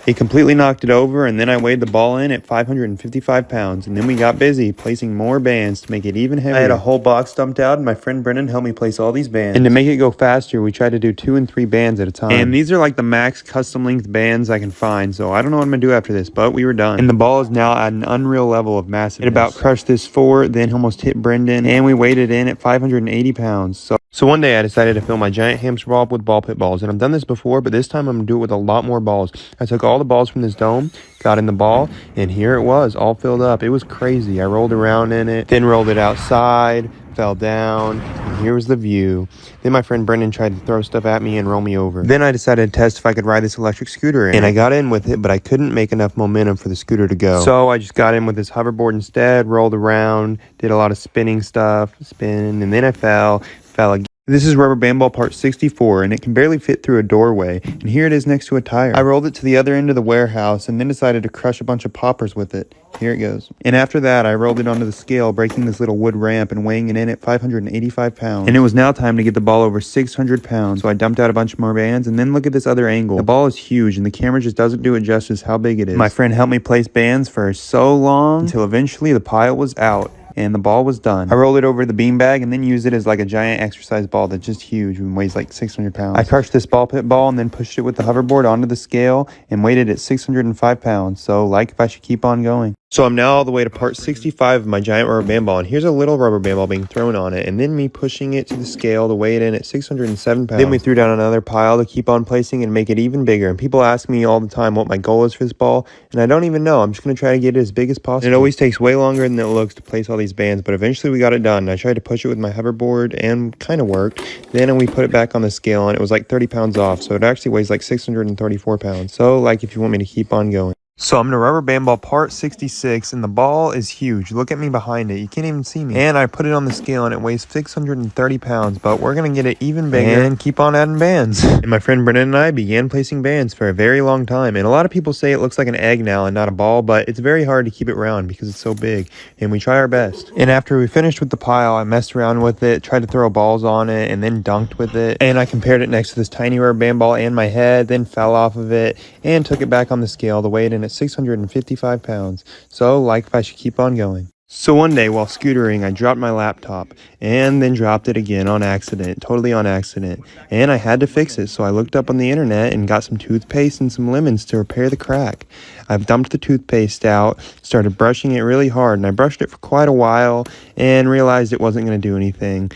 It completely knocked it over, and then I weighed the ball in at 555 pounds, and then we got busy placing more bands to make it even heavier. I had a whole box dumped out, and my friend Brendan helped me place all these bands. And to make it go faster, we tried to do 2 and 3 bands at a time. And these are like the max custom length bands I can find, so I don't know what I'm going to do after this, but we were done. And the ball is now at an unreal level of massiveness. It about crushed this fort, then almost hit Brendan, and we weighed it in at 580 pounds. So one day I decided to fill my giant hamster ball up with ball pit balls, and I've done this before, but this time I'm going to do it with a lot more balls. I took all the balls from this dome, got in the ball, and here it was, all filled up. It was crazy. I rolled around in it, then rolled it outside, fell down, and here was the view. Then my friend Brendan tried to throw stuff at me and roll me over. Then I decided to test if I could ride this electric scooter in, and I got in with it, but I couldn't make enough momentum for the scooter to go. So I just got in with this hoverboard instead, rolled around, did a lot of spinning stuff, and then I fell again. This is rubber band ball part 64, and it can barely fit through a doorway, and here it is next to a tire. I rolled it to the other end of the warehouse and then decided to crush a bunch of poppers with it. Here it goes. And after that, I rolled it onto the scale, breaking this little wood ramp and weighing it in at 585 pounds. And it was now time to get the ball over 600 pounds, so I dumped out a bunch more bands, and then look at this other angle. The ball is huge, and the camera just doesn't do it justice how big it is. My friend helped me place bands for so long, until eventually the pile was out. And the ball was done. I rolled it over the beanbag and then used it as like a giant exercise ball that's just huge and weighs like 600 pounds. I crushed this ball pit ball and then pushed it with the hoverboard onto the scale and weighed it at 605 pounds. So like if I should keep on going. So I'm now all the way to part 65 of my giant rubber band ball, and here's a little rubber band ball being thrown on it, and then me pushing it to the scale to weigh it in at 607 pounds. Then we threw down another pile to keep on placing and make it even bigger, and people ask me all the time what my goal is for this ball, and I don't even know. I'm just going to try to get it as big as possible. And it always takes way longer than it looks to place all these bands, but eventually we got it done. I tried to push it with my hoverboard, and kind of worked. Then we put it back on the scale, and it was like 30 pounds off, so it actually weighs like 634 pounds. So like if you want me to keep on going. So I'm in a rubber band ball part 66, and the ball is huge. Look at me behind it. You can't even see me. And I put it on the scale, and it weighs 630 pounds, but we're going to get it even bigger and keep on adding bands. And my friend Brennan and I began placing bands for a very long time. And a lot of people say it looks like an egg now and not a ball, but it's very hard to keep it round because it's so big. And we try our best. And after we finished with the pile, I messed around with it, tried to throw balls on it, and then dunked with it. And I compared it next to this tiny rubber band ball and my head, then fell off of it, and took it back on the scale to weigh it in at 655 pounds. So like if I should keep on going. So one day while scootering, I dropped my laptop and then dropped it again on accident, totally on accident. And I had to fix it, so I looked up on the internet and got some toothpaste and some lemons to repair the crack. I've dumped the toothpaste out, started brushing it really hard, and I brushed it for quite a while and realized it wasn't going to do anything.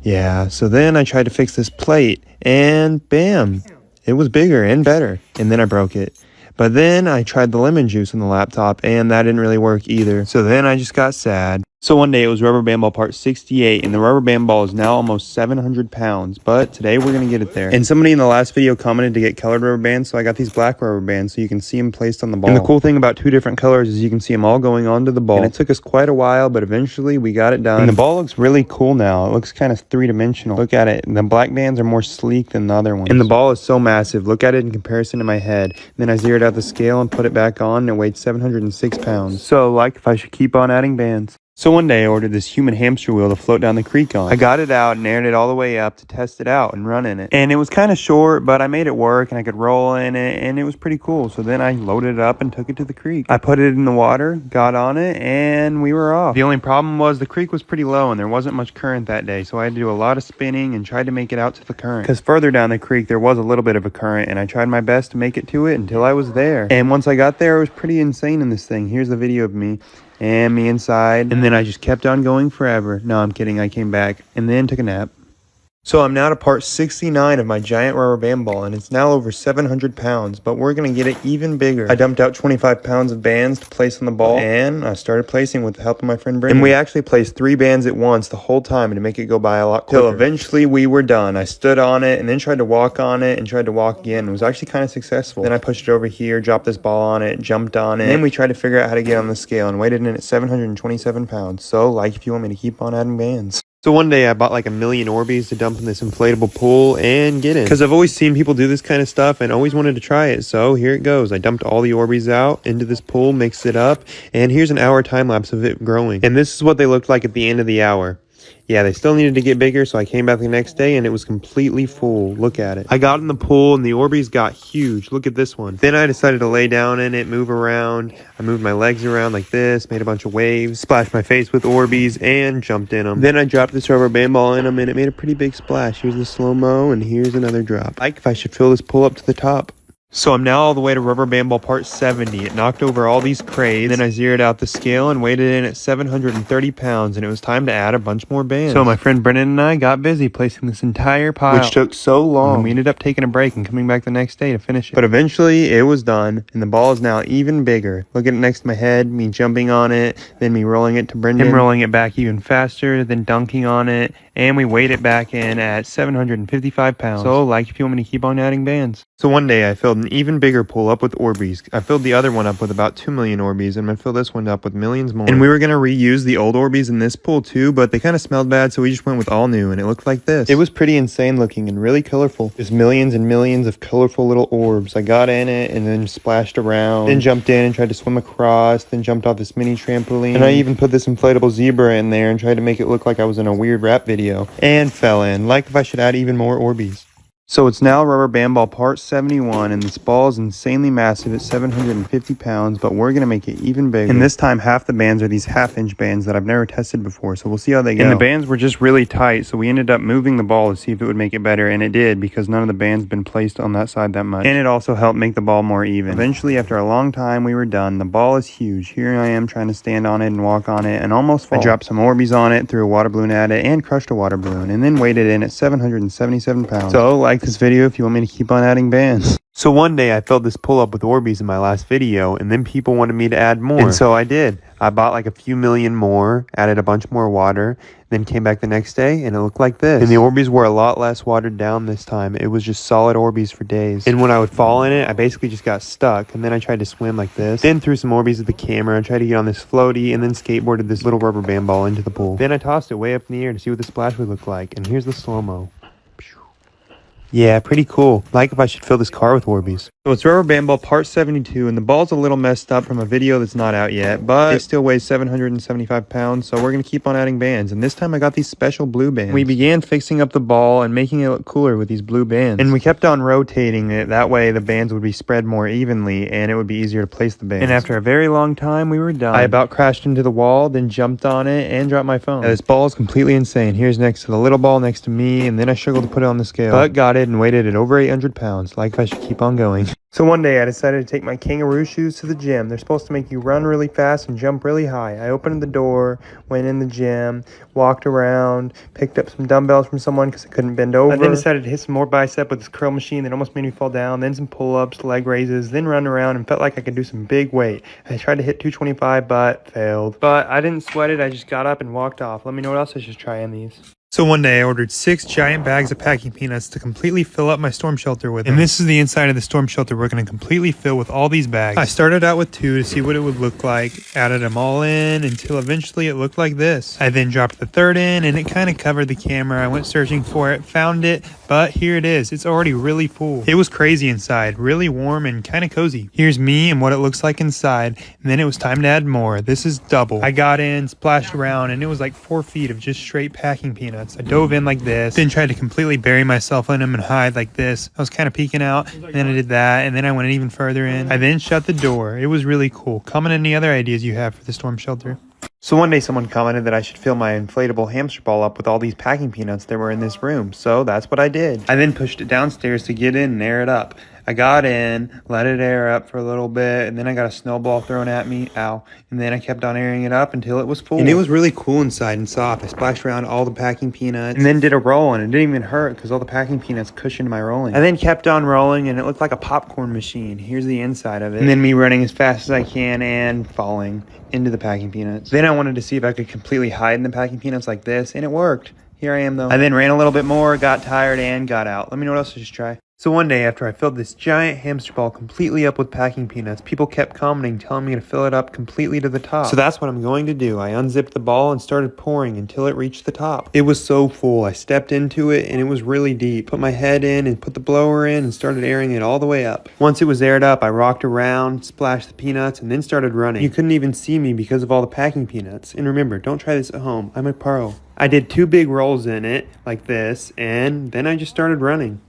Yeah, so then I tried to fix this plate and bam, it was bigger and better, and then I broke it. But then I tried the lemon juice on the laptop, and that didn't really work either. So then I just got sad. So one day it was rubber band ball part 68, and the rubber band ball is now almost 700 pounds. But today we're going to get it there. And somebody in the last video commented to get colored rubber bands, so I got these black rubber bands so you can see them placed on the ball. And the cool thing about two different colors is you can see them all going onto the ball. And it took us quite a while, but eventually we got it done. And the ball looks really cool now. It looks kind of three-dimensional. Look at it. The black bands are more sleek than the other ones. And the ball is so massive. Look at it in comparison to my head. Then I zeroed out the scale and put it back on, and it weighed 706 pounds. So like if I should keep on adding bands. So one day I ordered this human hamster wheel to float down the creek on. I got it out and aired it all the way up to test it out and run in it. And it was kind of short, but I made it work and I could roll in it, and it was pretty cool. So then I loaded it up and took it to the creek. I put it in the water, got on it, and we were off. The only problem was the creek was pretty low and there wasn't much current that day, so I had to do a lot of spinning and tried to make it out to the current. Because further down the creek there was a little bit of a current, and I tried my best to make it to it until I was there. And once I got there, it was pretty insane in this thing. Here's the video of me. And me inside, and then I just kept on going forever. No, I'm kidding, I came back, and then took a nap. So I'm now to part 69 of my giant rubber band ball, and it's now over 700 pounds, but we're going to get it even bigger. I dumped out 25 pounds of bands to place on the ball, and I started placing with the help of my friend Brendan. And we actually placed 3 bands at once the whole time to make it go by a lot quicker. Till eventually we were done. I stood on it, and then tried to walk on it, and tried to walk again. It was actually kind of successful. Then I pushed it over here, dropped this ball on it, jumped on it, and then we tried to figure out how to get on the scale, and weighed it in at 727 pounds. So, like if you want me to keep on adding bands. So one day I bought like 1 million Orbeez to dump in this inflatable pool and get in. Because I've always seen people do this kind of stuff and always wanted to try it. So here it goes. I dumped all the Orbeez out into this pool, mixed it up, and here's an hour time lapse of it growing. And this is what they looked like at the end of the hour. Yeah, they still needed to get bigger, so I came back the next day and it was completely full. Look at it. I got in the pool and the Orbeez got huge. Look at this one. Then I decided to lay down in it, move around. I moved my legs around like this, made a bunch of waves, splashed my face with Orbeez, and jumped in them. Then I dropped this rubber band ball in them and it made a pretty big splash. Here's the slow-mo and here's another drop. Like if I should fill this pool up to the top. So I'm now all the way to rubber band ball part 70. It knocked over all these crates. Then I zeroed out the scale and weighed it in at 730 pounds, and it was time to add a bunch more bands. So my friend Brennan and I got busy placing this entire pile, which took so long. And we ended up taking a break and coming back the next day to finish it. But eventually it was done, and the ball is now even bigger. Look at it next to my head, me jumping on it, then me rolling it to Brendan, him rolling it back even faster, then dunking on it, and we weighed it back in at 755 pounds. So like if you want me to keep on adding bands. So one day I filled an even bigger pull up with Orbeez. I filled the other one up with about 2 million Orbeez, and I'm going to fill this one up with millions more. And we were going to reuse the old Orbeez in this pool too, but they kind of smelled bad, so we just went with all new, and it looked like this. It was pretty insane looking and really colorful. Just millions and millions of colorful little orbs. I got in it and then splashed around, then jumped in and tried to swim across, then jumped off this mini trampoline, and I even put this inflatable zebra in there and tried to make it look like I was in a weird rap video, and fell in, like if I should add even more Orbeez. So it's now rubber band ball part 71, and this ball is insanely massive at 750 pounds, but we're going to make it even bigger. And this time, half the bands are these half-inch bands that I've never tested before, so we'll see how they go. And the bands were just really tight, so we ended up moving the ball to see if it would make it better, and it did, because none of the bands been placed on that side that much. And it also helped make the ball more even. Eventually, after a long time, we were done. The ball is huge. Here I am trying to stand on it and walk on it, and almost fall. I dropped some Orbeez on it, threw a water balloon at it, and crushed a water balloon, and then weighed it in at 777 pounds. So, like this video if you want me to keep on adding bands. So one day I filled this pull-up with Orbeez in my last video, and then people wanted me to add more. And so I did. I bought like a few million more, added a bunch more water, then came back the next day, and it looked like this. And the Orbeez were a lot less watered down this time. It was just solid Orbeez for days. And when I would fall in it, I basically just got stuck, and then I tried to swim like this. Then threw some Orbeez at the camera, and tried to get on this floaty, and then skateboarded this little rubber band ball into the pool. Then I tossed it way up in the air to see what the splash would look like, and here's the slow-mo. Yeah, pretty cool. Like if I should fill this car with Orbeez. So it's rubber band ball part 72, and the ball's a little messed up from a video that's not out yet, but it still weighs 775 pounds, so we're going to keep on adding bands. And this time I got these special blue bands. We began fixing up the ball and making it look cooler with these blue bands. And we kept on rotating it. That way the bands would be spread more evenly, and it would be easier to place the bands. And after a very long time, we were done. I about crashed into the wall, then jumped on it, and dropped my phone. Now, this ball is completely insane. Here's next to the little ball next to me, and then I struggled to put it on the scale, but got it and weighed it at over 800 pounds. Like if I should keep on going. So one day I decided to take my kangaroo shoes to the gym. They're supposed to make you run really fast and jump really high. I opened the door, went in the gym, walked around, picked up some dumbbells from someone because I couldn't bend over. I then decided to hit some more bicep with this curl machine that almost made me fall down, then some pull-ups, leg raises, then run around and felt like I could do some big weight. I tried to hit 225 but failed. But I didn't sweat it. I just got up and walked off. Let me know what else I should try in these. So one day I ordered 6 giant bags of packing peanuts to completely fill up my storm shelter with them. And this is the inside of the storm shelter we're going to completely fill with all these bags. I started out with 2 to see what it would look like, added them all in until eventually it looked like this. I then dropped the 3rd in and it kind of covered the camera. I went searching for it, found it, but here it is. It's already really full. It was crazy inside, really warm and kind of cozy. Here's me and what it looks like inside, and then it was time to add more. This is double. I got in, splashed around, and it was like 4 feet of just straight packing peanuts. I dove in like this, then tried to completely bury myself in them and hide like this. I was kind of peeking out, and then I did that, and then I went even further in. I then shut the door. It was really cool. Comment any other ideas you have for the storm shelter. So one day someone commented that I should fill my inflatable hamster ball up with all these packing peanuts that were in this room, so that's what I did. I then pushed it downstairs to get in and air it up. I got in, let it air up for a little bit, and then I got a snowball thrown at me, ow, and then I kept on airing it up until it was full. And it was really cool inside and soft. I splashed around all the packing peanuts, and then did a roll, and it didn't even hurt because all the packing peanuts cushioned my rolling. I then kept on rolling, and it looked like a popcorn machine. Here's the inside of it. And then me running as fast as I can and falling into the packing peanuts. Then I wanted to see if I could completely hide in the packing peanuts like this, and it worked. Here I am though. I then ran a little bit more, got tired, and got out. Let me know what else I should try. So one day after I filled this giant hamster ball completely up with packing peanuts, people kept commenting, telling me to fill it up completely to the top. So that's what I'm going to do. I unzipped the ball and started pouring until it reached the top. It was so full. I stepped into it and it was really deep. Put my head in and put the blower in and started airing it all the way up. Once it was aired up, I rocked around, splashed the peanuts, and then started running. You couldn't even see me because of all the packing peanuts. And remember, don't try this at home. I'm a pro. I did 2 big rolls in it, like this, and then I just started running.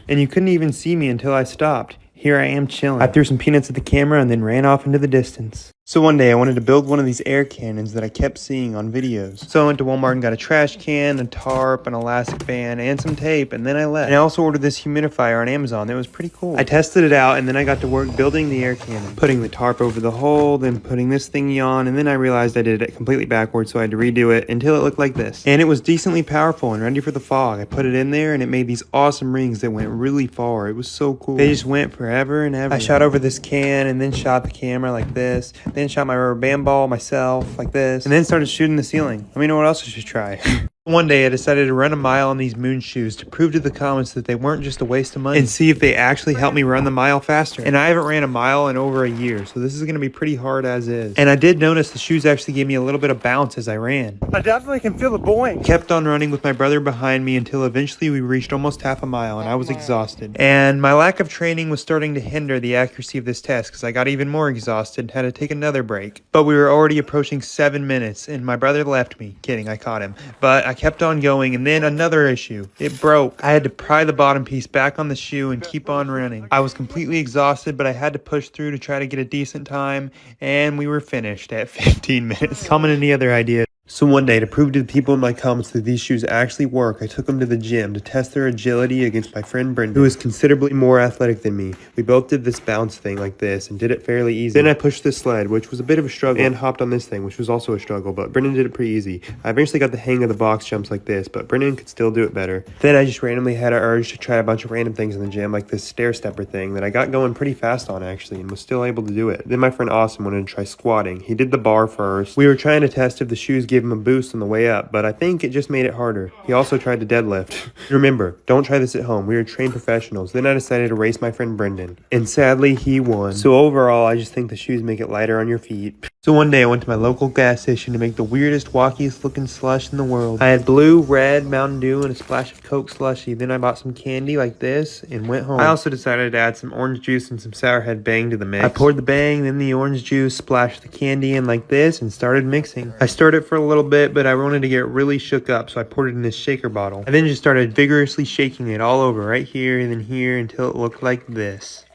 And you couldn't even see me until I stopped. Here I am chilling. I threw some peanuts at the camera and then ran off into the distance. So one day I wanted to build one of these air cannons that I kept seeing on videos. So I went to Walmart and got a trash can, a tarp, an elastic band, and some tape, and then I left. And I also ordered this humidifier on Amazon that was pretty cool. I tested it out and then I got to work building the air cannon. Putting the tarp over the hole, then putting this thingy on, and then I realized I did it completely backwards, so I had to redo it until it looked like this. And it was decently powerful and ready for the fog. I put it in there and it made these awesome rings that went really far. It was so cool. They just went forever and ever. I shot over this can and then shot the camera like this. Then shot my rubber band ball myself like this, and then started shooting the ceiling. Let me know what else I should try. One day I decided to run a mile on these moon shoes to prove to the comments that they weren't just a waste of money and see if they actually helped me run the mile faster. And I haven't ran a mile in over a year, so this is going to be pretty hard as is. And I did notice the shoes actually gave me a little bit of bounce as I ran. I definitely can feel the boing. Kept on running with my brother behind me until eventually we reached almost half a mile and I was exhausted. And my lack of training was starting to hinder the accuracy of this test because I got even more exhausted and had to take another break. But we were already approaching 7 minutes and my brother left me. Kidding, I caught him. But I kept on going, and then another issue. It broke. I had to pry the bottom piece back on the shoe and keep on running. I was completely exhausted, but I had to push through to try to get a decent time, and we were finished at 15 minutes. Comment any other ideas. So one day, to prove to the people in my comments that these shoes actually work, I took them to the gym to test their agility against my friend Brendan, who is considerably more athletic than me. We both did this bounce thing like this and did it fairly easy. Then I pushed this sled, which was a bit of a struggle, and hopped on this thing, which was also a struggle, but Brendan did it pretty easy. I eventually got the hang of the box jumps like this, but Brendan could still do it better. Then I just randomly had an urge to try a bunch of random things in the gym, like this stair stepper thing that I got going pretty fast on actually, and was still able to do it. Then my friend Austin wanted to try squatting. He did the bar first. We were trying to test if the shoes gave him a boost on the way up, but I think it just made it harder. He also tried to deadlift. Remember, don't try this at home. We are trained professionals. Then I decided to race my friend Brendan, and sadly he won. So overall, I just think the shoes make it lighter on your feet. So one day I went to my local gas station to make the weirdest, walkiest looking slush in the world. I had blue, red, Mountain Dew, and a splash of Coke slushy. Then I bought some candy like this and went home. I also decided to add some orange juice and some Sour Head Bang to the mix. I poured the Bang, then the orange juice, splashed the candy in like this, and started mixing. I stirred it for a little bit, but I wanted to get really shook up, so I poured it in this shaker bottle. I then just started vigorously shaking it all over, right here and then here, until it looked like this.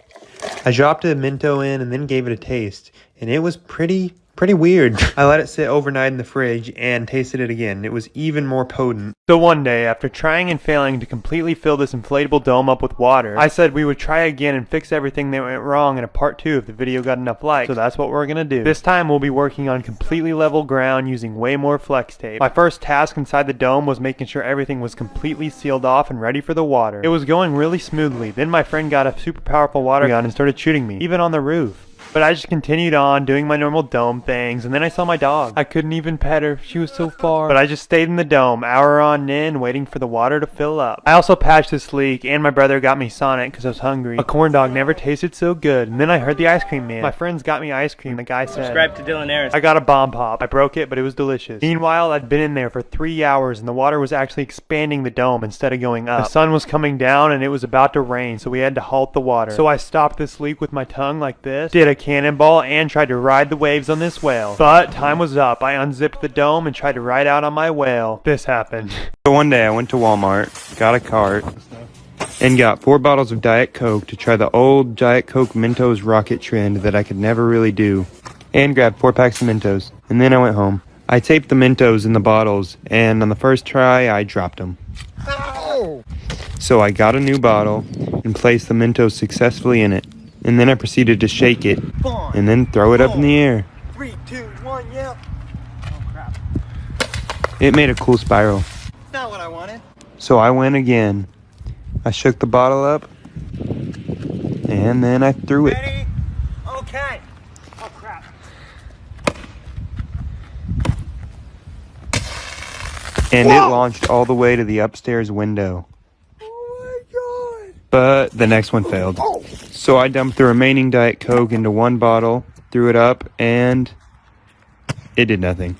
I dropped a Minto in and then gave it a taste, and it was pretty weird. I let it sit overnight in the fridge and tasted it again. It was even more potent. So one day, after trying and failing to completely fill this inflatable dome up with water, I said we would try again and fix everything that went wrong in a part 2 if the video got enough likes. So that's what we're gonna do. This time we'll be working on completely level ground using way more flex tape. My first task inside the dome was making sure everything was completely sealed off and ready for the water. It was going really smoothly. Then my friend got a super powerful water gun and started shooting me, even on the roof. But I just continued on doing my normal dome things, and then I saw my dog. I couldn't even pet her, she was so far. But I just stayed in the dome, hour on end, waiting for the water to fill up. I also patched this leak, and my brother got me Sonic because I was hungry. A corn dog never tasted so good. And then I heard the ice cream man. My friends got me ice cream. The guy said, Subscribe to Dylan Ayres. I got a bomb pop. I broke it, but it was delicious. Meanwhile, I'd been in there for 3 hours, and the water was actually expanding the dome instead of going up. The sun was coming down, and it was about to rain, so we had to halt the water. So I stopped this leak with my tongue like this, did a cannonball, and tried to ride the waves on this whale. But time was up. I unzipped the dome and tried to ride out on my whale. This happened. So one day I went to Walmart, got a cart, and got 4 bottles of Diet Coke to try the old Diet Coke Mentos rocket trend that I could never really do. And grabbed 4 packs of Mentos. And then I went home. I taped the Mentos in the bottles, and on the first try, I dropped them. Ow! So I got a new bottle and placed the Mentos successfully in it. And then I proceeded to shake it, and then throw it up in the air. 3, 2, 1, yeah. Oh crap. It made a cool spiral. Not what I wanted. So I went again. I shook the bottle up, and then I threw it. Ready? Okay. Oh crap. And it launched all the way to the upstairs window. Oh my god. But the next one failed. So I dumped the remaining Diet Coke into one bottle, threw it up, and it did nothing.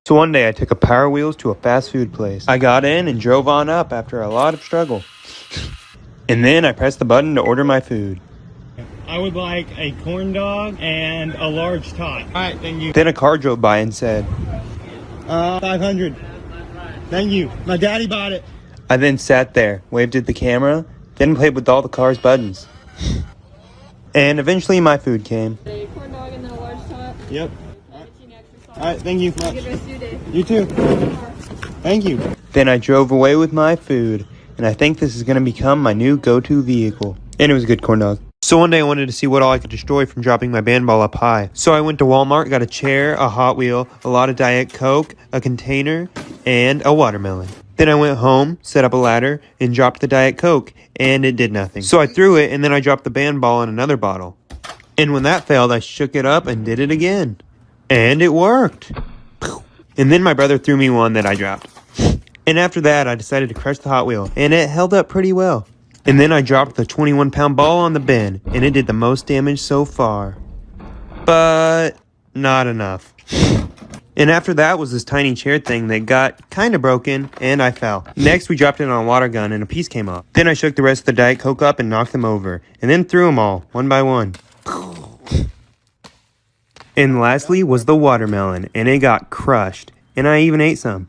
So one day I took a Power Wheels to a fast food place. I got in and drove on up after a lot of struggle. And then I pressed the button to order my food. I would like a corn dog and a large tot. Alright, thank you. Then a car drove by and said, 500. Thank you. My daddy bought it. I then sat there, waved at the camera, then played with all the car's buttons. And eventually my food came. A corn dog and then a large tot. Yep. Fettuccine extra sauce. Alright, thank you. Have a good rest of your day. You too. Thank you. Then I drove away with my food, and I think this is going to become my new go-to vehicle. And it was a good corn dog. So one day I wanted to see what all I could destroy from dropping my band ball up high. So I went to Walmart, got a chair, a Hot Wheel, a lot of Diet Coke, a container, and a watermelon. Then I went home, set up a ladder, and dropped the Diet Coke, and it did nothing. So I threw it, and then I dropped the band ball in another bottle. And when that failed, I shook it up and did it again. And it worked. And then my brother threw me one that I dropped. And after that, I decided to crush the Hot Wheel, and it held up pretty well. And then I dropped the 21-pound ball on the bin, and it did the most damage so far. But not enough. And after that was this tiny chair thing that got kind of broken, and I fell. Next, we dropped it on a water gun, and a piece came off. Then I shook the rest of the Diet Coke up and knocked them over, and then threw them all, one by one. And lastly was the watermelon, and it got crushed, and I even ate some.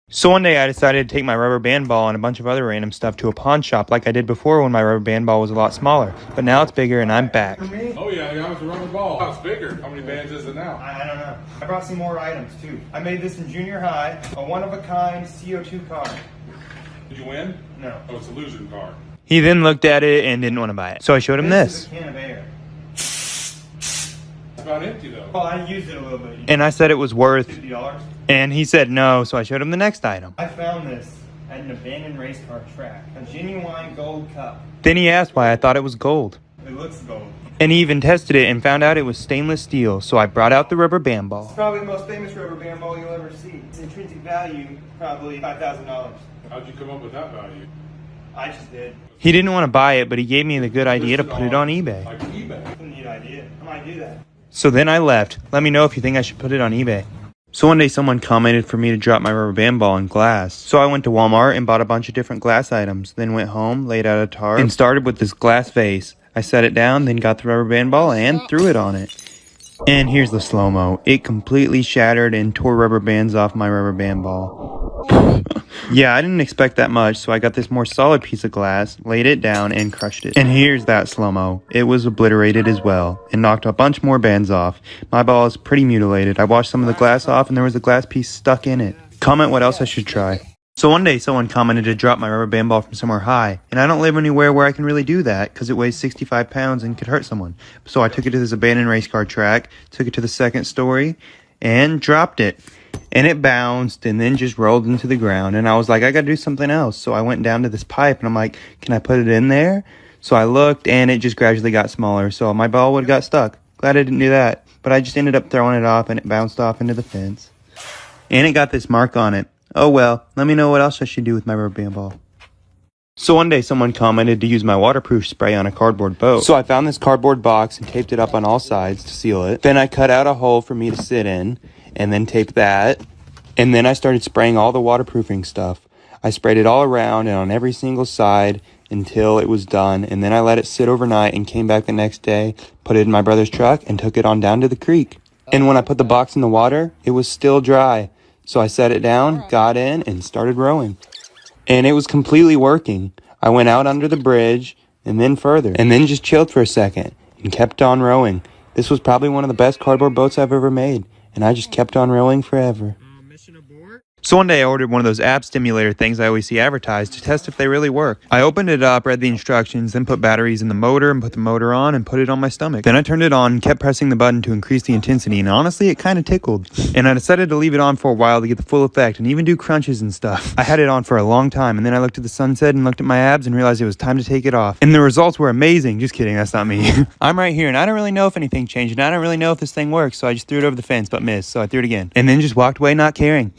So one day I decided to take my rubber band ball and a bunch of other random stuff to a pawn shop like I did before when my rubber band ball was a lot smaller. But now it's bigger and I'm back. Oh yeah, it's a rubber ball. Oh, it's bigger. How many bands is it now? I don't know. I brought some more items too. I made this in junior high, a one-of-a-kind CO2 car. Did you win? No. Oh, it's a illusion car. He then looked at it and didn't want to buy it. So I showed him This is this. a can of air. It's about empty though. Well, I used it a little bit. And I said it was worth, $50. and he said no, so I showed him the next item. I found this at an abandoned race car track. A genuine gold cup. Then he asked why I thought it was gold. It looks gold. And he even tested it and found out it was stainless steel, so I brought out the rubber band ball. It's probably the most famous rubber band ball you'll ever see. Its intrinsic value, probably $5,000. How'd you come up with that value? I just did. He didn't want to buy it, but he gave me the good idea to put it on eBay. Like eBay. It's a neat idea. I might do that. So then I left. Let me know if you think I should put it on eBay. So one day someone commented for me to drop my rubber band ball in glass. So I went to Walmart and bought a bunch of different glass items. Then went home, laid out a tarp, and started with this glass vase. I set it down, then got the rubber band ball and threw it on it. And here's the slow-mo. It completely shattered and tore rubber bands off my rubber band ball. Yeah, I didn't expect that much, so I got this more solid piece of glass, laid it down, and crushed it. And here's that slow-mo. It was obliterated as well, and knocked a bunch more bands off. My ball is pretty mutilated. I washed some of the glass off, and there was a glass piece stuck in it. Comment what else I should try. So one day someone commented to drop my rubber band ball from somewhere high, and I don't live anywhere where I can really do that because it weighs 65 pounds and could hurt someone. So I took it to this abandoned race car track, took it to the second story, and dropped it. And it bounced and then just rolled into the ground, and I was like, I gotta do something else. So I went down to this pipe and I'm like, can I put it in there? So I looked and it just gradually got smaller, so my ball would have got stuck. Glad I didn't do that, but I just ended up throwing it off and it bounced off into the fence. And it got this mark on it. Oh well, let me know what else I should do with my rubber band ball. So one day someone commented to use my waterproof spray on a cardboard boat. So I found this cardboard box and taped it up on all sides to seal it. Then I cut out a hole for me to sit in and then taped that. And then I started spraying all the waterproofing stuff. I sprayed it all around and on every single side until it was done. And then I let it sit overnight and came back the next day, put it in my brother's truck and took it on down to the creek. And when I put the box in the water, it was still dry. So I set it down, got in, and started rowing. And it was completely working. I went out under the bridge and then further and then just chilled for a second and kept on rowing. This was probably one of the best cardboard boats I've ever made. And I just kept on rowing forever. So one day I ordered one of those ab stimulator things I always see advertised to test if they really work. I opened it up, read the instructions, then put batteries in the motor and put the motor on and put it on my stomach. Then I turned it on and kept pressing the button to increase the intensity, and honestly it kind of tickled. And I decided to leave it on for a while to get the full effect and even do crunches and stuff. I had it on for a long time, and then I looked at the sunset and looked at my abs and realized it was time to take it off. And the results were amazing. Just kidding, that's not me. I'm right here and I don't really know if anything changed and I don't really know if this thing works, so I just threw it over the fence but missed, so I threw it again. And then just walked away not caring.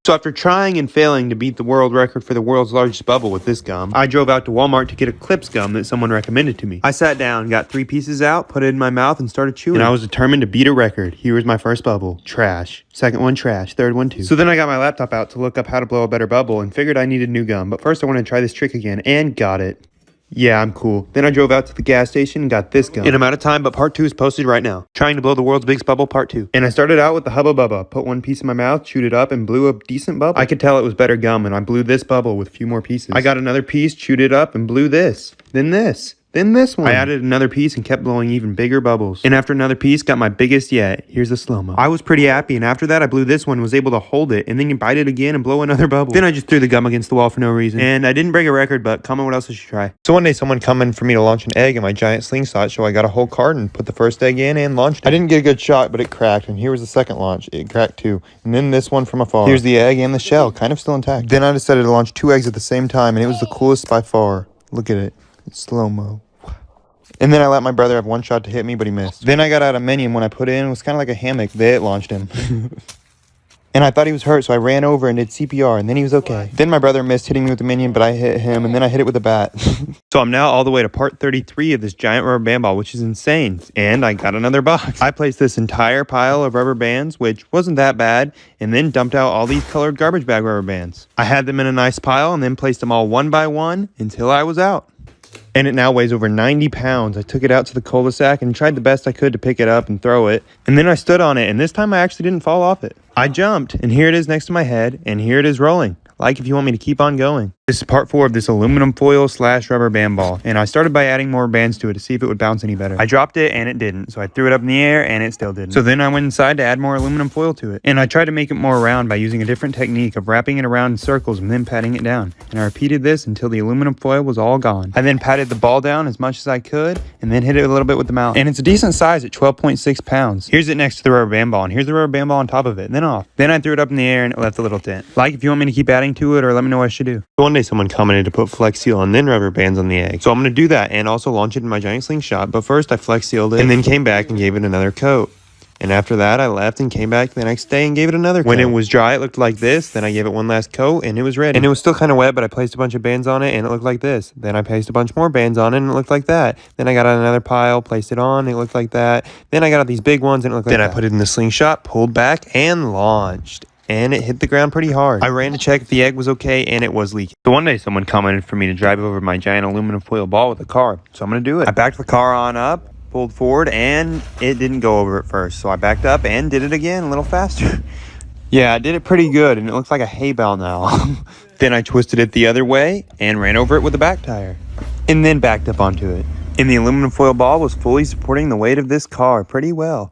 So after trying and failing to beat the world record for the world's largest bubble with this gum, I drove out to Walmart to get a Clips gum that someone recommended to me. I sat down, got 3 pieces out, put it in my mouth, and started chewing. And I was determined to beat a record. Here was my first bubble. Trash. Second one, trash. Third one, too. So then I got my laptop out to look up how to blow a better bubble and figured I needed new gum. But first I wanted to try this trick again, and got it. Yeah, I'm cool. Then I drove out to the gas station and got this gum. And I'm out of time, but part 2 is posted right now. Trying to blow the world's biggest bubble, part 2. And I started out with the Hubba Bubba. Put 1 piece in my mouth, chewed it up, and blew a decent bubble. I could tell it was better gum, and I blew this bubble with a few more pieces. I got another piece, chewed it up, and blew this. Then this. Then this one. I added another piece and kept blowing even bigger bubbles. And after another piece, got my biggest yet. Here's the slow-mo. I was pretty happy, and after that, I blew this one, was able to hold it, and then you bite it again and blow another bubble. Then I just threw the gum against the wall for no reason. And I didn't break a record, but comment what else I should try. So one day, someone commented for me to launch an egg in my giant slingshot, so I got a whole carton, put the first egg in, and launched it. I didn't get a good shot, but it cracked, and here was the second launch. It cracked too. And then this one from afar. Here's the egg and the shell, kind of still intact. Then I decided to launch 2 eggs at the same time, and it was the coolest by far. Look at it. It's slow-mo. And then I let my brother have 1 shot to hit me, but he missed. Then I got out a mini, and when I put it in, it was kind of like a hammock. It launched him. And I thought he was hurt, so I ran over and did CPR, and then he was okay. Then my brother missed hitting me with the minion, but I hit him, and then I hit it with a bat. So I'm now all the way to part 33 of this giant rubber band ball, which is insane. And I got another box. I placed this entire pile of rubber bands, which wasn't that bad, and then dumped out all these colored garbage bag rubber bands. I had them in a nice pile and then placed them all one by one until I was out. And it now weighs over 90 pounds. I took it out to the cul-de-sac and tried the best I could to pick it up and throw it. And then I stood on it, and this time I actually didn't fall off it. I jumped, and here it is next to my head, and here it is rolling. Like if you want me to keep on going. This is part 4 of this aluminum foil / rubber band ball, and I started by adding more bands to it to see if it would bounce any better. I dropped it and it didn't, so I threw it up in the air and it still didn't. So then I went inside to add more aluminum foil to it, and I tried to make it more round by using a different technique of wrapping it around in circles and then patting it down. And I repeated this until the aluminum foil was all gone. I then patted the ball down as much as I could and then hit it a little bit with the mallet. And it's a decent size at 12.6 pounds. Here's it next to the rubber band ball, and here's the rubber band ball on top of it, and then off. Then I threw it up in the air and it left a little dent. Like if you want me to keep adding to it, or let me know what I should do. One day someone commented to put flex seal and then rubber bands on the egg. So I'm going to do that and also launch it in my giant slingshot. But first I flex sealed it and then came back and gave it another coat. And after that I left and came back the next day and gave it another coat. When it was dry it looked like this. Then I gave it one last coat and it was ready. And it was still kind of wet, but I placed a bunch of bands on it and it looked like this. Then I placed a bunch more bands on it and it looked like that. Then I got out another pile, placed it on, and it looked like that. Then I got out these big ones and it looked like that. Then I put it in the slingshot, pulled back, and launched. And it hit the ground pretty hard. I ran to check if the egg was okay, and it was leaking. So one day someone commented for me to drive over my giant aluminum foil ball with a car. So I'm going to do it. I backed the car on up, pulled forward, and it didn't go over at first. So I backed up and did it again a little faster. Yeah, I did it pretty good, and it looks like a hay bale now. Then I twisted it the other way and ran over it with a back tire. And then backed up onto it. And the aluminum foil ball was fully supporting the weight of this car pretty well.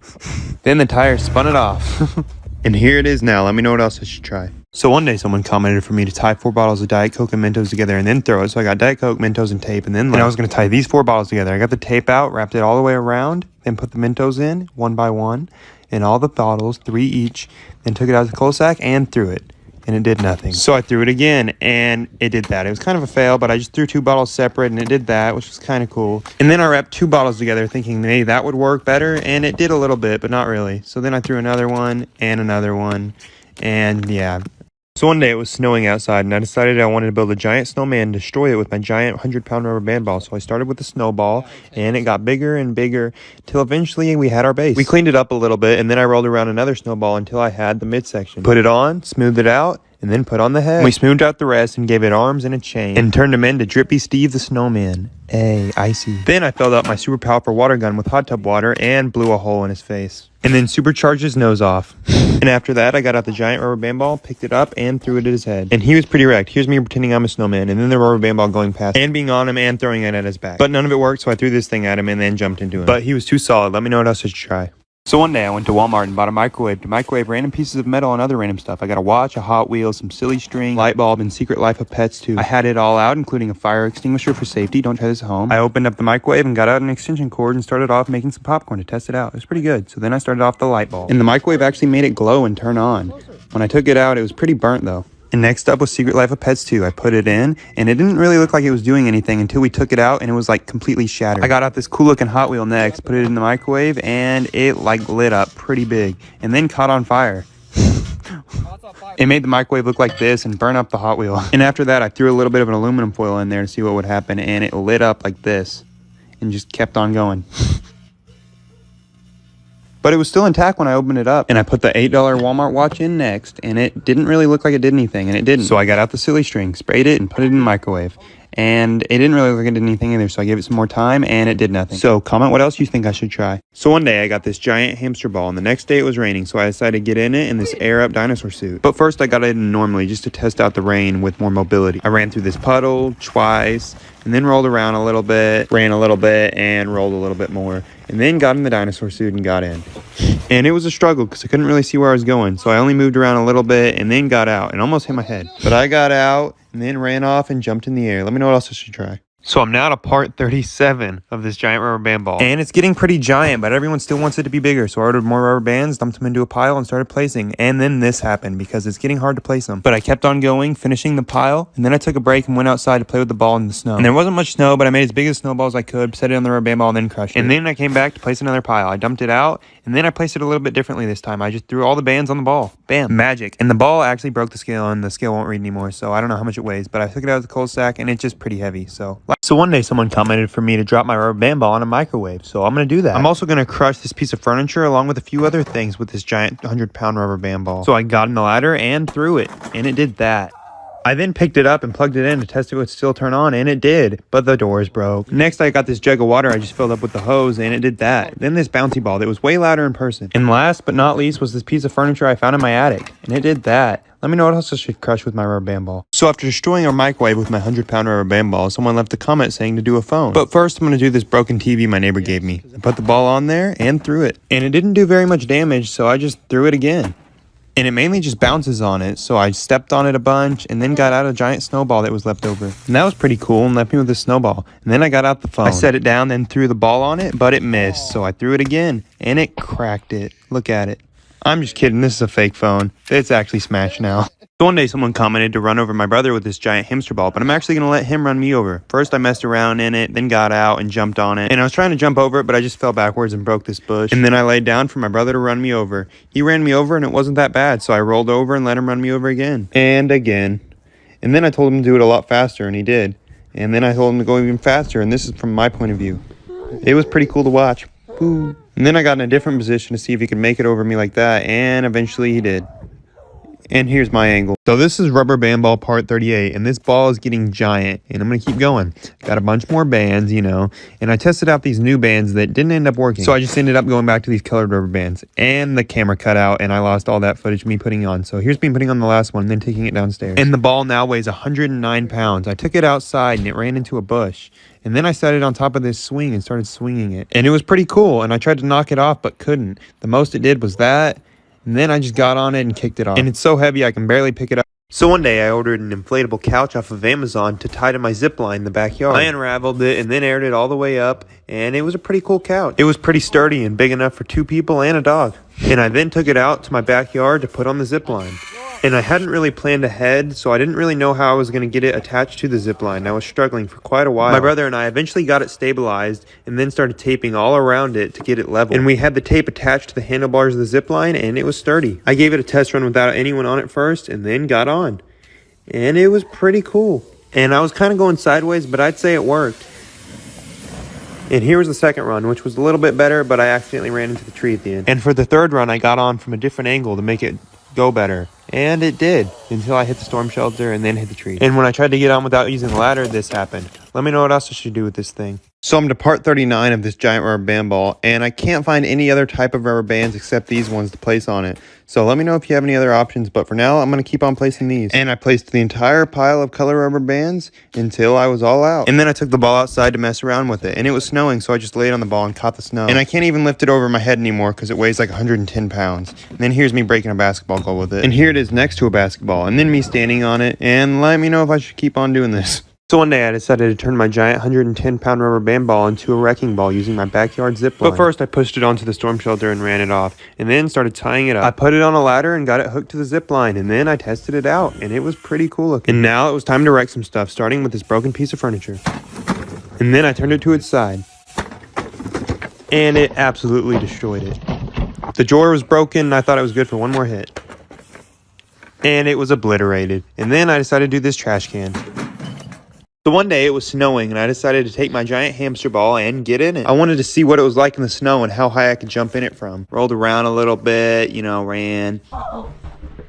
Then the tire spun it off. And here it is now. Let me know what else I should try. So one day someone commented for me to tie 4 bottles of Diet Coke and Mentos together and then throw it. So I got Diet Coke, Mentos, and tape, and then I was going to tie these 4 bottles together. I got the tape out, wrapped it all the way around, then put the Mentos in one by one, and all the bottles, 3 each, then took it out of the cul-de-sac and threw it. And it did nothing. So I threw it again, and it did that. It was kind of a fail, but I just threw 2 bottles separate, and it did that, which was kind of cool. And then I wrapped 2 bottles together, thinking maybe that would work better, and it did a little bit, but not really. So then I threw another one, and yeah. So one day it was snowing outside, and I decided I wanted to build a giant snowman and destroy it with my giant 100-pound rubber band ball. So I started with a snowball, and it got bigger and bigger, till eventually we had our base. We cleaned it up a little bit, and then I rolled around another snowball until I had the midsection. Put it on, smoothed it out, and then put on the head. We smoothed out the rest and gave it arms and a chain, and turned him into Drippy Steve the Snowman. Hey, icy. Then I filled up my super powerful water gun with hot tub water and blew a hole in his face. And then supercharged his nose off. And after that, I got out the giant rubber band ball, picked it up, and threw it at his head. And he was pretty wrecked. Here's me pretending I'm a snowman, and then the rubber band ball going past, and being on him and throwing it at his back. But none of it worked, so I threw this thing at him and then jumped into him. But he was too solid. Let me know what else I should try. So one day I went to Walmart and bought a microwave to microwave random pieces of metal and other random stuff. I got a watch, a Hot Wheels, some silly string, light bulb, and Secret Life of Pets too. I had it all out, including a fire extinguisher for safety. Don't try this at home. I opened up the microwave and got out an extension cord and started off making some popcorn to test it out. It was pretty good. So then I started off the light bulb. And the microwave actually made it glow and turn on. When I took it out, it was pretty burnt though. And next up was Secret Life of Pets 2. I put it in, and it didn't really look like it was doing anything until we took it out, and it was like completely shattered. I got out this cool looking Hot Wheel next, put it in the microwave, and it like lit up pretty big, and then caught on fire. It made the microwave look like this and burn up the Hot Wheel. And after that, I threw a little bit of an aluminum foil in there to see what would happen, and it lit up like this, and just kept on going. But it was still intact when I opened it up. And I put the $8 Walmart watch in next, and it didn't really look like it did anything, and it didn't. So I got out the silly string, sprayed it, and put it in the microwave. And it didn't really look like it did anything either, so I gave it some more time, and it did nothing. So comment what else you think I should try. So one day I got this giant hamster ball, and the next day it was raining, so I decided to get in it in this air-up dinosaur suit. But first I got it in normally, just to test out the rain with more mobility. I ran through this puddle twice, and then rolled around a little bit, ran a little bit, and rolled a little bit more, and then got in the dinosaur suit and got in. And it was a struggle because I couldn't really see where I was going, so I only moved around a little bit and then got out and almost hit my head. But I got out and then ran off and jumped in the air. Let me know what else I should try. So I'm now to part 37 of this giant rubber band ball. And it's getting pretty giant, but everyone still wants it to be bigger. So I ordered more rubber bands, dumped them into a pile, and started placing. And then this happened because it's getting hard to place them. But I kept on going, finishing the pile, and then I took a break and went outside to play with the ball in the snow. And there wasn't much snow, but I made as big a snowball as I could, set it on the rubber band ball, and then crushed it. And then I came back to place another pile. I dumped it out, and then I placed it a little bit differently this time. I just threw all the bands on the ball. Bam. Magic. And the ball actually broke the scale, and the scale won't read anymore, so I don't know how much it weighs, but I took it out of the coal sack, and it's just pretty heavy, so one day someone commented for me to drop my rubber band ball in a microwave, so I'm going to do that. I'm also going to crush this piece of furniture along with a few other things with this giant 100-pound rubber band ball. So I got in the ladder and threw it, and it did that. I then picked it up and plugged it in to test it would still turn on, and it did, but the doors broke. Next, I got this jug of water I just filled up with the hose, and it did that. Then this bouncy ball that was way louder in person. And last but not least was this piece of furniture I found in my attic, and it did that. Let me know what else I should crush with my rubber band ball. So after destroying our microwave with my 100-pound rubber band ball, someone left a comment saying to do a phone. But first, I'm going to do this broken TV my neighbor gave me. I put the ball on there and threw it. And it didn't do very much damage, so I just threw it again. And it mainly just bounces on it, so I stepped on it a bunch and then got out a giant snowball that was left over. And that was pretty cool and left me with a snowball. And then I got out the phone. I set it down, then threw the ball on it, but it missed, so I threw it again, and it cracked it. Look at it. I'm just kidding, this is a fake phone. It's actually smashed now. So one day someone commented to run over my brother with this giant hamster ball, but I'm actually going to let him run me over. First I messed around in it, then got out and jumped on it. And I was trying to jump over it, but I just fell backwards and broke this bush. And then I laid down for my brother to run me over. He ran me over and it wasn't that bad, so I rolled over and let him run me over again. And again. And then I told him to do it a lot faster, and he did. And then I told him to go even faster, and this is from my point of view. It was pretty cool to watch. Boo. And then I got in a different position to see if he could make it over me like that, and eventually he did. And here's my angle. So this is rubber band ball part 38, and this ball is getting giant, and I'm going to keep going. Got a bunch more bands, you know, and I tested out these new bands that didn't end up working. So I just ended up going back to these colored rubber bands, and the camera cut out, and I lost all that footage of me putting on. So here's me putting on the last one, and then taking it downstairs. And the ball now weighs 109 pounds. I took it outside, and it ran into a bush. And then I set it on top of this swing and started swinging it. And it was pretty cool, and I tried to knock it off, but couldn't. The most it did was that. And then I just got on it and kicked it off. And it's so heavy I can barely pick it up. So one day I ordered an inflatable couch off of Amazon to tie to my zip line in the backyard. I unraveled it and then aired it all the way up, and it was a pretty cool couch. It was pretty sturdy and big enough for 2 people and a dog. And I then took it out to my backyard to put on the zip line. And I hadn't really planned ahead, so I didn't really know how I was going to get it attached to the zip line. I was struggling for quite a while. My brother and I eventually got it stabilized and then started taping all around it to get it level. And we had the tape attached to the handlebars of the zip line, and it was sturdy. I gave it a test run without anyone on it first and then got on. And it was pretty cool. And I was kind of going sideways, but I'd say it worked. And here was the second run, which was a little bit better, but I accidentally ran into the tree at the end. And for the third run, I got on from a different angle to make it go better. And it did, until I hit the storm shelter and then hit the tree. And when I tried to get on without using the ladder, this happened. Let me know what else I should do with this thing. So I'm to part 39 of this giant rubber band ball, and I can't find any other type of rubber bands except these ones to place on it. So let me know if you have any other options, but for now, I'm going to keep on placing these. And I placed the entire pile of color rubber bands until I was all out. And then I took the ball outside to mess around with it, and it was snowing, so I just laid on the ball and caught the snow. And I can't even lift it over my head anymore because it weighs like 110 pounds. And then here's me breaking a basketball goal with it. And here it is next to a basketball, and then me standing on it, and let me know if I should keep on doing this. So one day I decided to turn my giant 110-pound rubber band ball into a wrecking ball using my backyard zip line. But first I pushed it onto the storm shelter and ran it off, and then started tying it up. I put it on a ladder and got it hooked to the zip line, and then I tested it out, and it was pretty cool looking. And now it was time to wreck some stuff, starting with this broken piece of furniture. And then I turned it to its side, and it absolutely destroyed it. The drawer was broken, and I thought it was good for one more hit. And it was obliterated. And then I decided to do this trash can. So one day it was snowing, and I decided to take my giant hamster ball and get in it. I wanted to see what it was like in the snow and how high I could jump in it from. Rolled around a little bit, you know, ran.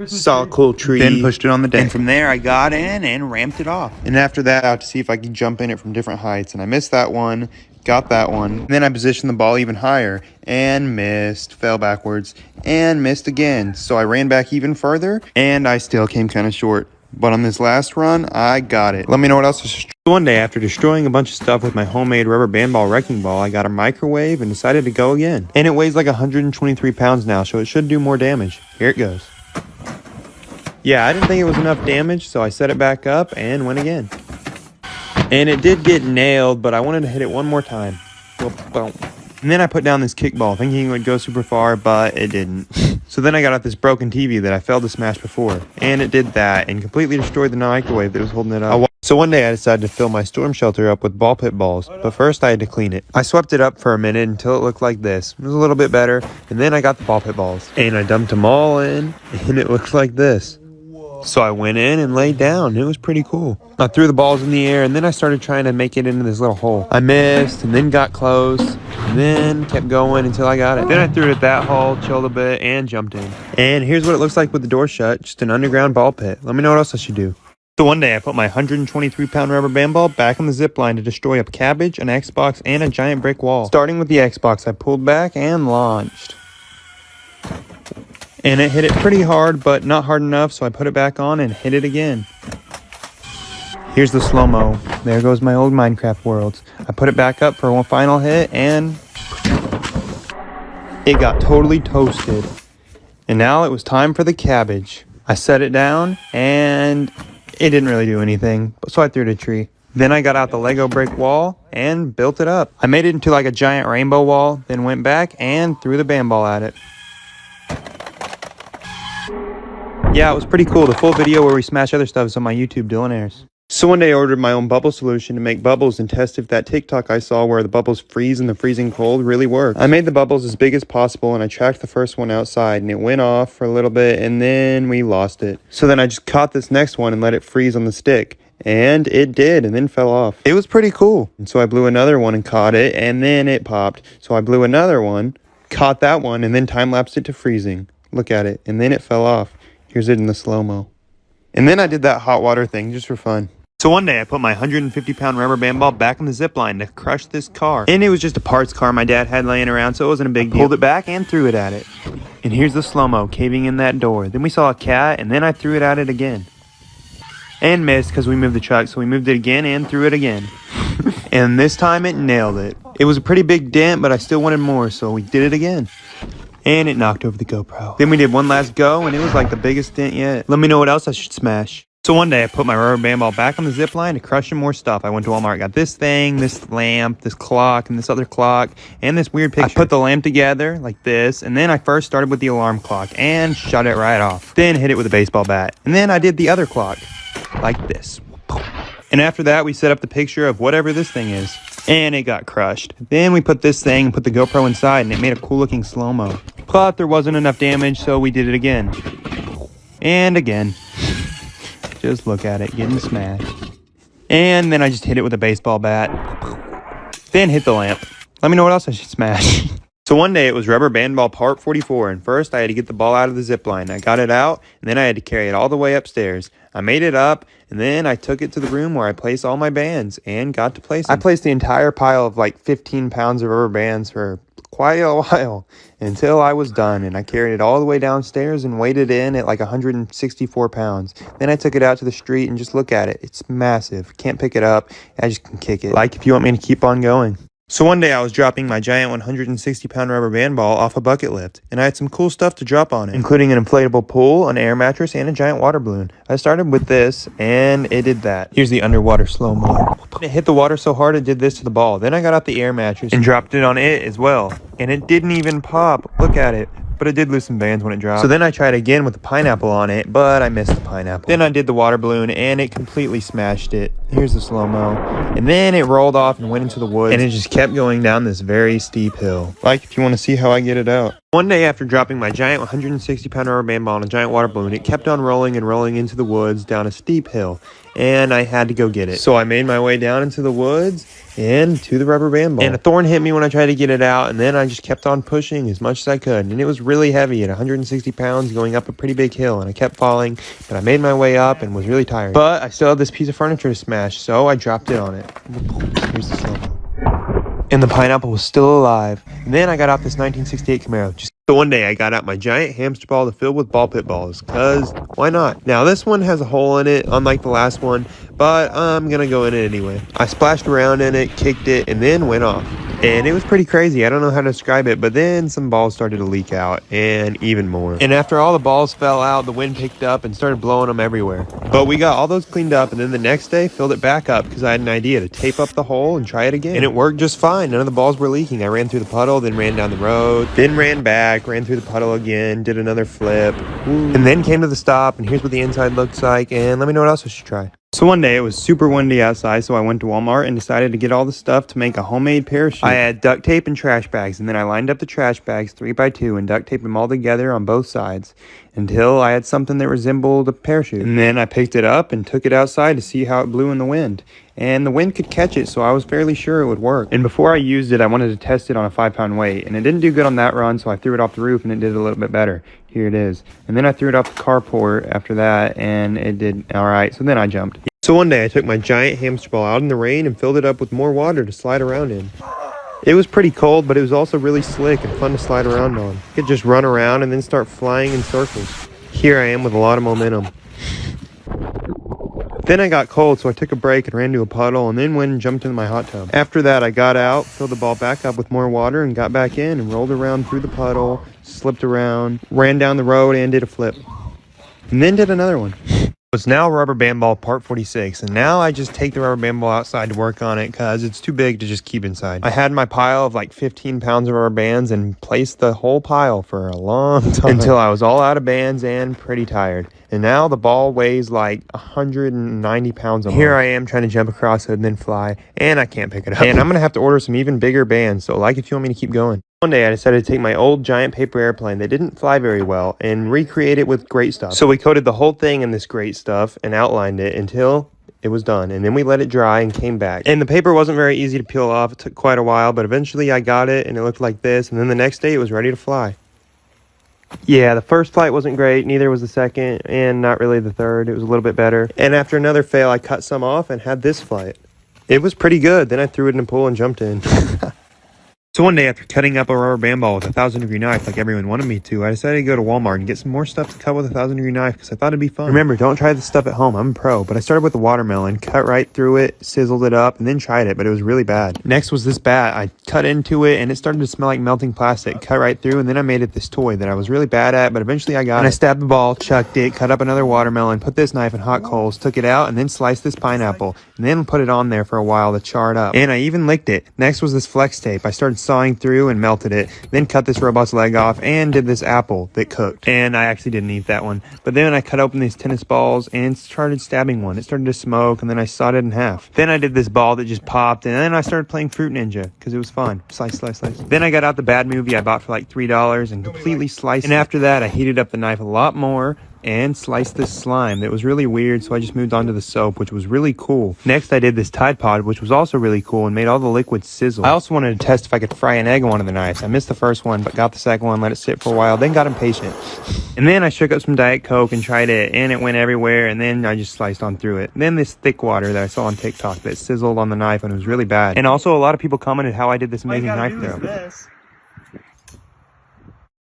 Saw a cool tree. Then pushed it on the deck. And from there I got in and ramped it off. And after that I had to see if I could jump in it from different heights. And I missed that one, got that one. And then I positioned the ball even higher and missed, fell backwards, and missed again. So I ran back even further, and I still came kind of short. But on this last run, I got it. Let me know what else is. One day, after destroying a bunch of stuff with my homemade rubber band ball wrecking ball, I got a microwave and decided to go again. And it weighs like 123 pounds now, so it should do more damage. Here it goes. Yeah, I didn't think it was enough damage, so I set it back up and went again. And it did get nailed, but I wanted to hit it one more time. Boom. And then I put down this kickball, thinking it would go super far, but it didn't. So then I got out this broken TV that I failed to smash before, and it did that, and completely destroyed the microwave that was holding it up. So one day I decided to fill my storm shelter up with ball pit balls, but first I had to clean it. I swept it up for a minute until it looked like this. It was a little bit better, and then I got the ball pit balls. And I dumped them all in, and it looked like this. So I went in and laid down. It was pretty cool. I threw the balls in the air, and then I started trying to make it into this little hole. I missed, and then got close, and then kept going until I got it. Then I threw it at that hole, chilled a bit, and jumped in. And here's what it looks like with the door shut, just an underground ball pit. Let me know what else I should do. So one day I put my 123-pound rubber band ball back on the zip line to destroy a cabbage, an Xbox, and a giant brick wall. Starting with the Xbox, I pulled back and launched. And it hit it pretty hard, but not hard enough, so I put it back on and hit it again. Here's the slow-mo. There goes my old Minecraft worlds. I put it back up for one final hit, and it got totally toasted. And now it was time for the cabbage. I set it down, and it didn't really do anything, so I threw it at a tree. Then I got out the Lego brick wall and built it up. I made it into like a giant rainbow wall, then went back and threw the band ball at it. Yeah, it was pretty cool. The full video where we smash other stuff is on my YouTube, Dylan Ayres. So one day I ordered my own bubble solution to make bubbles and test if that TikTok I saw where the bubbles freeze in the freezing cold really worked. I made the bubbles as big as possible and I tracked the first one outside and it went off for a little bit and then we lost it. So then I just caught this next one and let it freeze on the stick. And it did, and then fell off. It was pretty cool. And so I blew another one and caught it, and then it popped. So I blew another one, caught that one, and then time-lapsed it to freezing. Look at it, and then it fell off. Here's it in the slow-mo. And then I did that hot water thing just for fun. So one day I put my 150-pound rubber band ball back on the zip line to crush this car. And it was just a parts car my dad had laying around, so it wasn't a big deal. Pulled it back and threw it at it. And here's the slow-mo caving in that door. Then we saw a cat, and then I threw it at it again. And missed because we moved the truck, so we moved it again and threw it again. And this time it nailed it. It was a pretty big dent, but I still wanted more, so we did it again. And it knocked over the GoPro. Then we did one last go, and it was like the biggest dent yet. Let me know what else I should smash. So one day I put my rubber band ball back on the zip line to crush some more stuff. I went to Walmart, got this thing, this lamp, this clock, and this other clock, and this weird picture. I put the lamp together like this, and then I first started with the alarm clock and shut it right off. Then hit it with a baseball bat. And then I did the other clock like this. And after that, we set up the picture of whatever this thing is. And it got crushed. Then we put this thing and put the GoPro inside, and it made a cool looking slow-mo. But there wasn't enough damage, so we did it again. And again. Just look at it, getting smashed. And then I just hit it with a baseball bat. Then hit the lamp. Let me know what else I should smash. So one day it was rubber band ball part 44, and first I had to get the ball out of the zip line. I got it out, and then I had to carry it all the way upstairs. I made it up, and then I took it to the room where I place all my bands, and got to place them. I placed the entire pile of like 15 pounds of rubber bands for quite a while, until I was done, and I carried it all the way downstairs and weighed it in at like 164 pounds. Then I took it out to the street and just look at it. It's massive. Can't pick it up. I just can kick it. Like if you want me to keep on going. So one day I was dropping my giant 160-pound rubber band ball off a bucket lift, and I had some cool stuff to drop on it, including an inflatable pool, an air mattress, and a giant water balloon. I started with this, and it did that. Here's the underwater slow-mo. It hit the water so hard it did this to the ball. Then I got out the air mattress and dropped it on it as well, and it didn't even pop. Look at it. But it did lose some bands when it dropped. So then I tried again with the pineapple on it, but I missed the pineapple. Then I did the water balloon, and it completely smashed it. Here's the slow-mo. And then it rolled off and went into the woods, and it just kept going down this very steep hill. Like if you want to see how I get it out. One day after dropping my giant 160-pound rubber band ball on a giant water balloon, it kept on rolling and rolling into the woods down a steep hill, and I had to go get it. So I made my way down into the woods and to the rubber band ball. And a thorn hit me when I tried to get it out, and then I just kept on pushing as much as I could. And it was really heavy at 160 pounds going up a pretty big hill, and I kept falling, but I made my way up and was really tired. But I still had this piece of furniture to smash, so I dropped it on it. Here's the slow-mo. And the pineapple was still alive. And then I got out this 1968 Camaro. So one day I got out my giant hamster ball to fill with ball pit balls, cause why not? Now this one has a hole in it, unlike the last one, but I'm gonna go in it anyway. I splashed around in it, kicked it, and then went off. And it was pretty crazy. I don't know how to describe it, but then some balls started to leak out, and even more. And after all the balls fell out, the wind picked up and started blowing them everywhere. But we got all those cleaned up, and then the next day filled it back up because I had an idea to tape up the hole and try it again. And it worked just fine. None of the balls were leaking. I ran through the puddle, then ran down the road, then ran back, ran through the puddle again, did another flip, and then came to the stop, and here's what the inside looks like, and let me know what else I should try. So one day it was super windy outside, so I went to Walmart and decided to get all the stuff to make a homemade parachute. I had duct tape and trash bags, and then I lined up the trash bags 3x2 and duct taped them all together on both sides until I had something that resembled a parachute. And then I picked it up and took it outside to see how it blew in the wind. And the wind could catch it, so I was fairly sure it would work. And before I used it, I wanted to test it on a 5-pound weight, and it didn't do good on that run, so I threw it off the roof and it did a little bit better. Here it is. And then I threw it off the carport after that, and it did all right, so then I jumped. So one day I took my giant hamster ball out in the rain and filled it up with more water to slide around in. It was pretty cold, but it was also really slick and fun to slide around on. You could just run around and then start flying in circles. Here I am with a lot of momentum. Then I got cold, so I took a break and ran to a puddle and then went and jumped into my hot tub. After that, I got out, filled the ball back up with more water and got back in and rolled around through the puddle, slipped around, ran down the road and did a flip. And then did another one. It's now rubber band ball part 46, and now I just take the rubber band ball outside to work on it because it's too big to just keep inside. I had my pile of like 15 pounds of rubber bands and placed the whole pile for a long time until I was all out of bands and pretty tired. And now the ball weighs like 190 pounds a month. Here I am trying to jump across it and then fly, and I can't pick it up. And I'm going to have to order some even bigger bands, so like if you want me to keep going. One day I decided to take my old giant paper airplane that didn't fly very well and recreate it with great stuff. So we coated the whole thing in this great stuff and outlined it until it was done. And then we let it dry and came back. And the paper wasn't very easy to peel off. It took quite a while, but eventually I got it and it looked like this. And then the next day it was ready to fly. Yeah, the first flight wasn't great, neither was the second, and not really the third. It was a little bit better. And after another fail, I cut some off and had this flight. It was pretty good. Then I threw it in a pool and jumped in. So one day after cutting up a rubber band ball with a 1,000-degree knife like everyone wanted me to, I decided to go to Walmart and get some more stuff to cut with a 1,000-degree knife because I thought it'd be fun. Remember, don't try this stuff at home. I'm a pro. But I started with the watermelon, cut right through it, sizzled it up, and then tried it, but it was really bad. Next was this bat. I cut into it, and it started to smell like melting plastic. Cut right through, and then I made it this toy that I was really bad at, but eventually I got it. And I stabbed the ball, chucked it, cut up another watermelon, put this knife in hot coals, took it out, and then sliced this pineapple, and then put it on there for a while to char it up. And I even licked it. Next was this flex tape. I started sawing through and melted it, then cut this robot's leg off and did this apple that cooked. And I actually didn't eat that one. But then I cut open these tennis balls and started stabbing one. It started to smoke, and then I sawed it in half. Then I did this ball that just popped, and then I started playing Fruit Ninja because it was fun. Slice, slice, slice. Then I got out the bad movie I bought for like $3 and completely sliced it. And after that, I heated up the knife a lot more and sliced this slime that was really weird, so I just moved on to the soap, which was really cool. Next, I did this Tide Pod, which was also really cool and made all the liquids sizzle. I also wanted to test if I could fry an egg on one of the knives. I missed the first one, but got the second one, let it sit for a while, then got impatient. And then I shook up some Diet Coke and tried it, and it went everywhere, and then I just sliced on through it. And then this thick water that I saw on TikTok that sizzled on the knife, and it was really bad. And also, a lot of people commented how I did this amazing knife throw.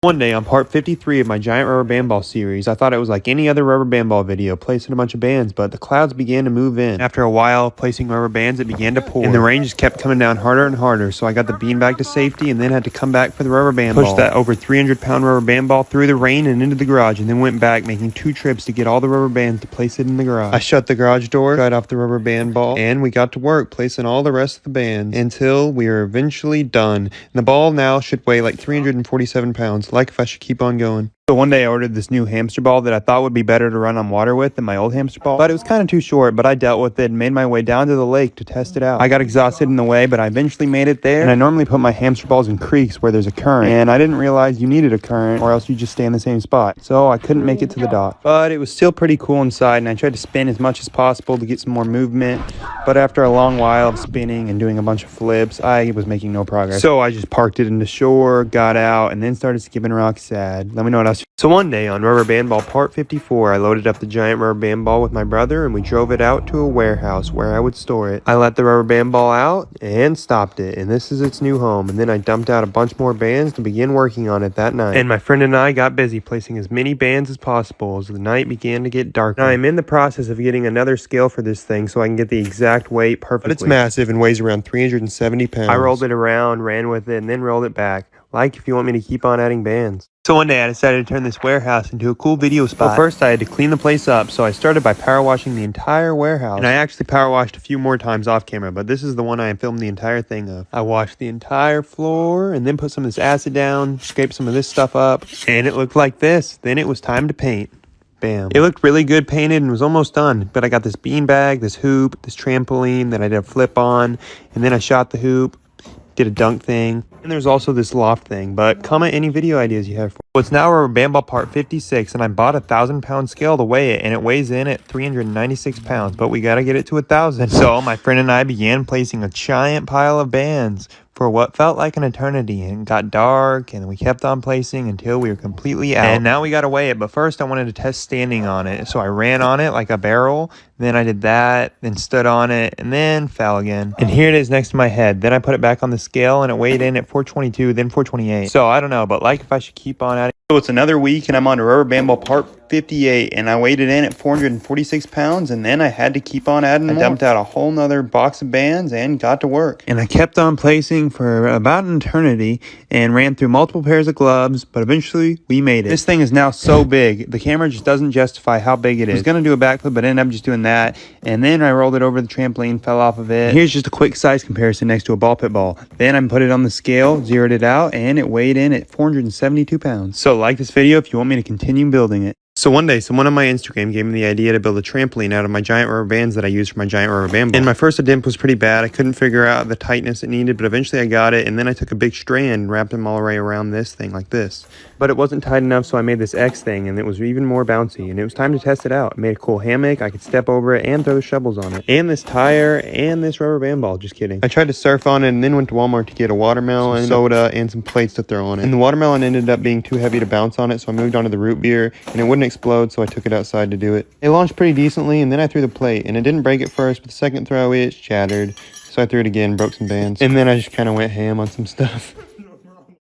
One day on part 53 of my giant rubber band ball series, I thought it was like any other rubber band ball video, placing a bunch of bands, but the clouds began to move in. After a while of placing rubber bands, it began to pour, and the rain just kept coming down harder and harder, so I got the beanbag to safety and then had to come back for the rubber band ball. Pushed that over 300-pound rubber band ball through the rain and into the garage, and then went back, making 2 trips to get all the rubber bands to place it in the garage. I shut the garage door, dried off the rubber band ball, and we got to work placing all the rest of the bands until we were eventually done. And the ball now should weigh like 347 pounds, like if I should keep on going. So one day I ordered this new hamster ball that I thought would be better to run on water with than my old hamster ball, but it was kind of too short, but I dealt with it and made my way down to the lake to test it out. I got exhausted in the way, but I eventually made it there, and I normally put my hamster balls in creeks where there's a current, and I didn't realize you needed a current or else you just stay in the same spot, so I couldn't make it to the dock. But it was still pretty cool inside, and I tried to spin as much as possible to get some more movement, but after a long while of spinning and doing a bunch of flips, I was making no progress. So I just parked it in the shore, got out, and then started skipping rock sad. Let me know what else house. So one day on rubber band ball part 54, I loaded up the giant rubber band ball with my brother and we drove it out to a warehouse where I would store it. I let the rubber band ball out and stopped it, and this is its new home. And then I dumped out a bunch more bands to begin working on it that night. And my friend and I got busy placing as many bands as possible as the night began to get darker. Now I'm in the process of getting another scale for this thing so I can get the exact weight perfectly. But it's massive and weighs around 370 pounds. I rolled it around, ran with it, and then rolled it back. Like if you want me to keep on adding bands. So one day I decided to turn this warehouse into a cool video spot. Well, first I had to clean the place up, so I started by power washing the entire warehouse. And I actually power washed a few more times off camera, but this is the one I filmed the entire thing of. I washed the entire floor and then put some of this acid down, scraped some of this stuff up, and it looked like this. Then it was time to paint. Bam. It looked really good painted and was almost done, but I got this beanbag, this hoop, this trampoline that I did a flip on, and then I shot the hoop, did a dunk thing, and there's also this loft thing. But comment any video ideas you have for. Well, it's now rubber band ball part 56, and I bought a 1,000-pound scale to weigh it, and it weighs in at 396 pounds, but we gotta get it to 1,000. So my friend and I began placing a giant pile of bands for what felt like an eternity, and it got dark, and we kept on placing until we were completely out. And now we gotta weigh it, but first I wanted to test standing on it, so I ran on it like a barrel, then I did that, then stood on it, and then fell again. And here it is next to my head. Then I put it back on the scale, and it weighed in at 422, then 428. So I don't know, but like if I should keep on adding. So it's another week, and I'm on a rubber band ball part 58, and I weighed it in at 446 pounds, and then I had to keep on adding more. I dumped out a whole nother box of bands and got to work. And I kept on placing for about an eternity and ran through multiple pairs of gloves, but eventually we made it. This thing is now so big, the camera just doesn't justify how big it is. I was going to do a backflip, but ended up just doing that, and then I rolled it over the trampoline, fell off of it. And here's just a quick size comparison next to a ball pit ball. Then I put it on the scale, zeroed it out, and it weighed in at 472 pounds. So like this video if you want me to continue building it. So one day, someone on my Instagram gave me the idea to build a trampoline out of my giant rubber bands that I use for my giant rubber band ball. And my first attempt was pretty bad. I couldn't figure out the tightness it needed, but eventually I got it. And then I took a big strand and wrapped them all the way around this thing like this. But it wasn't tight enough, so I made this X thing, and it was even more bouncy. And it was time to test it out. I made a cool hammock. I could step over it and throw the shovels on it. And this tire and this rubber band ball. Just kidding. I tried to surf on it and then went to Walmart to get a watermelon, some soda, and some plates to throw on it. And the watermelon ended up being too heavy to bounce on it, so I moved on to the root beer, and it wouldn't explode, so I took it outside to do it. It launched pretty decently, and then I threw the plate, and it didn't break at first, but the second throw it shattered. So I threw it again, broke some bands, and then I just kind of went ham on some stuff.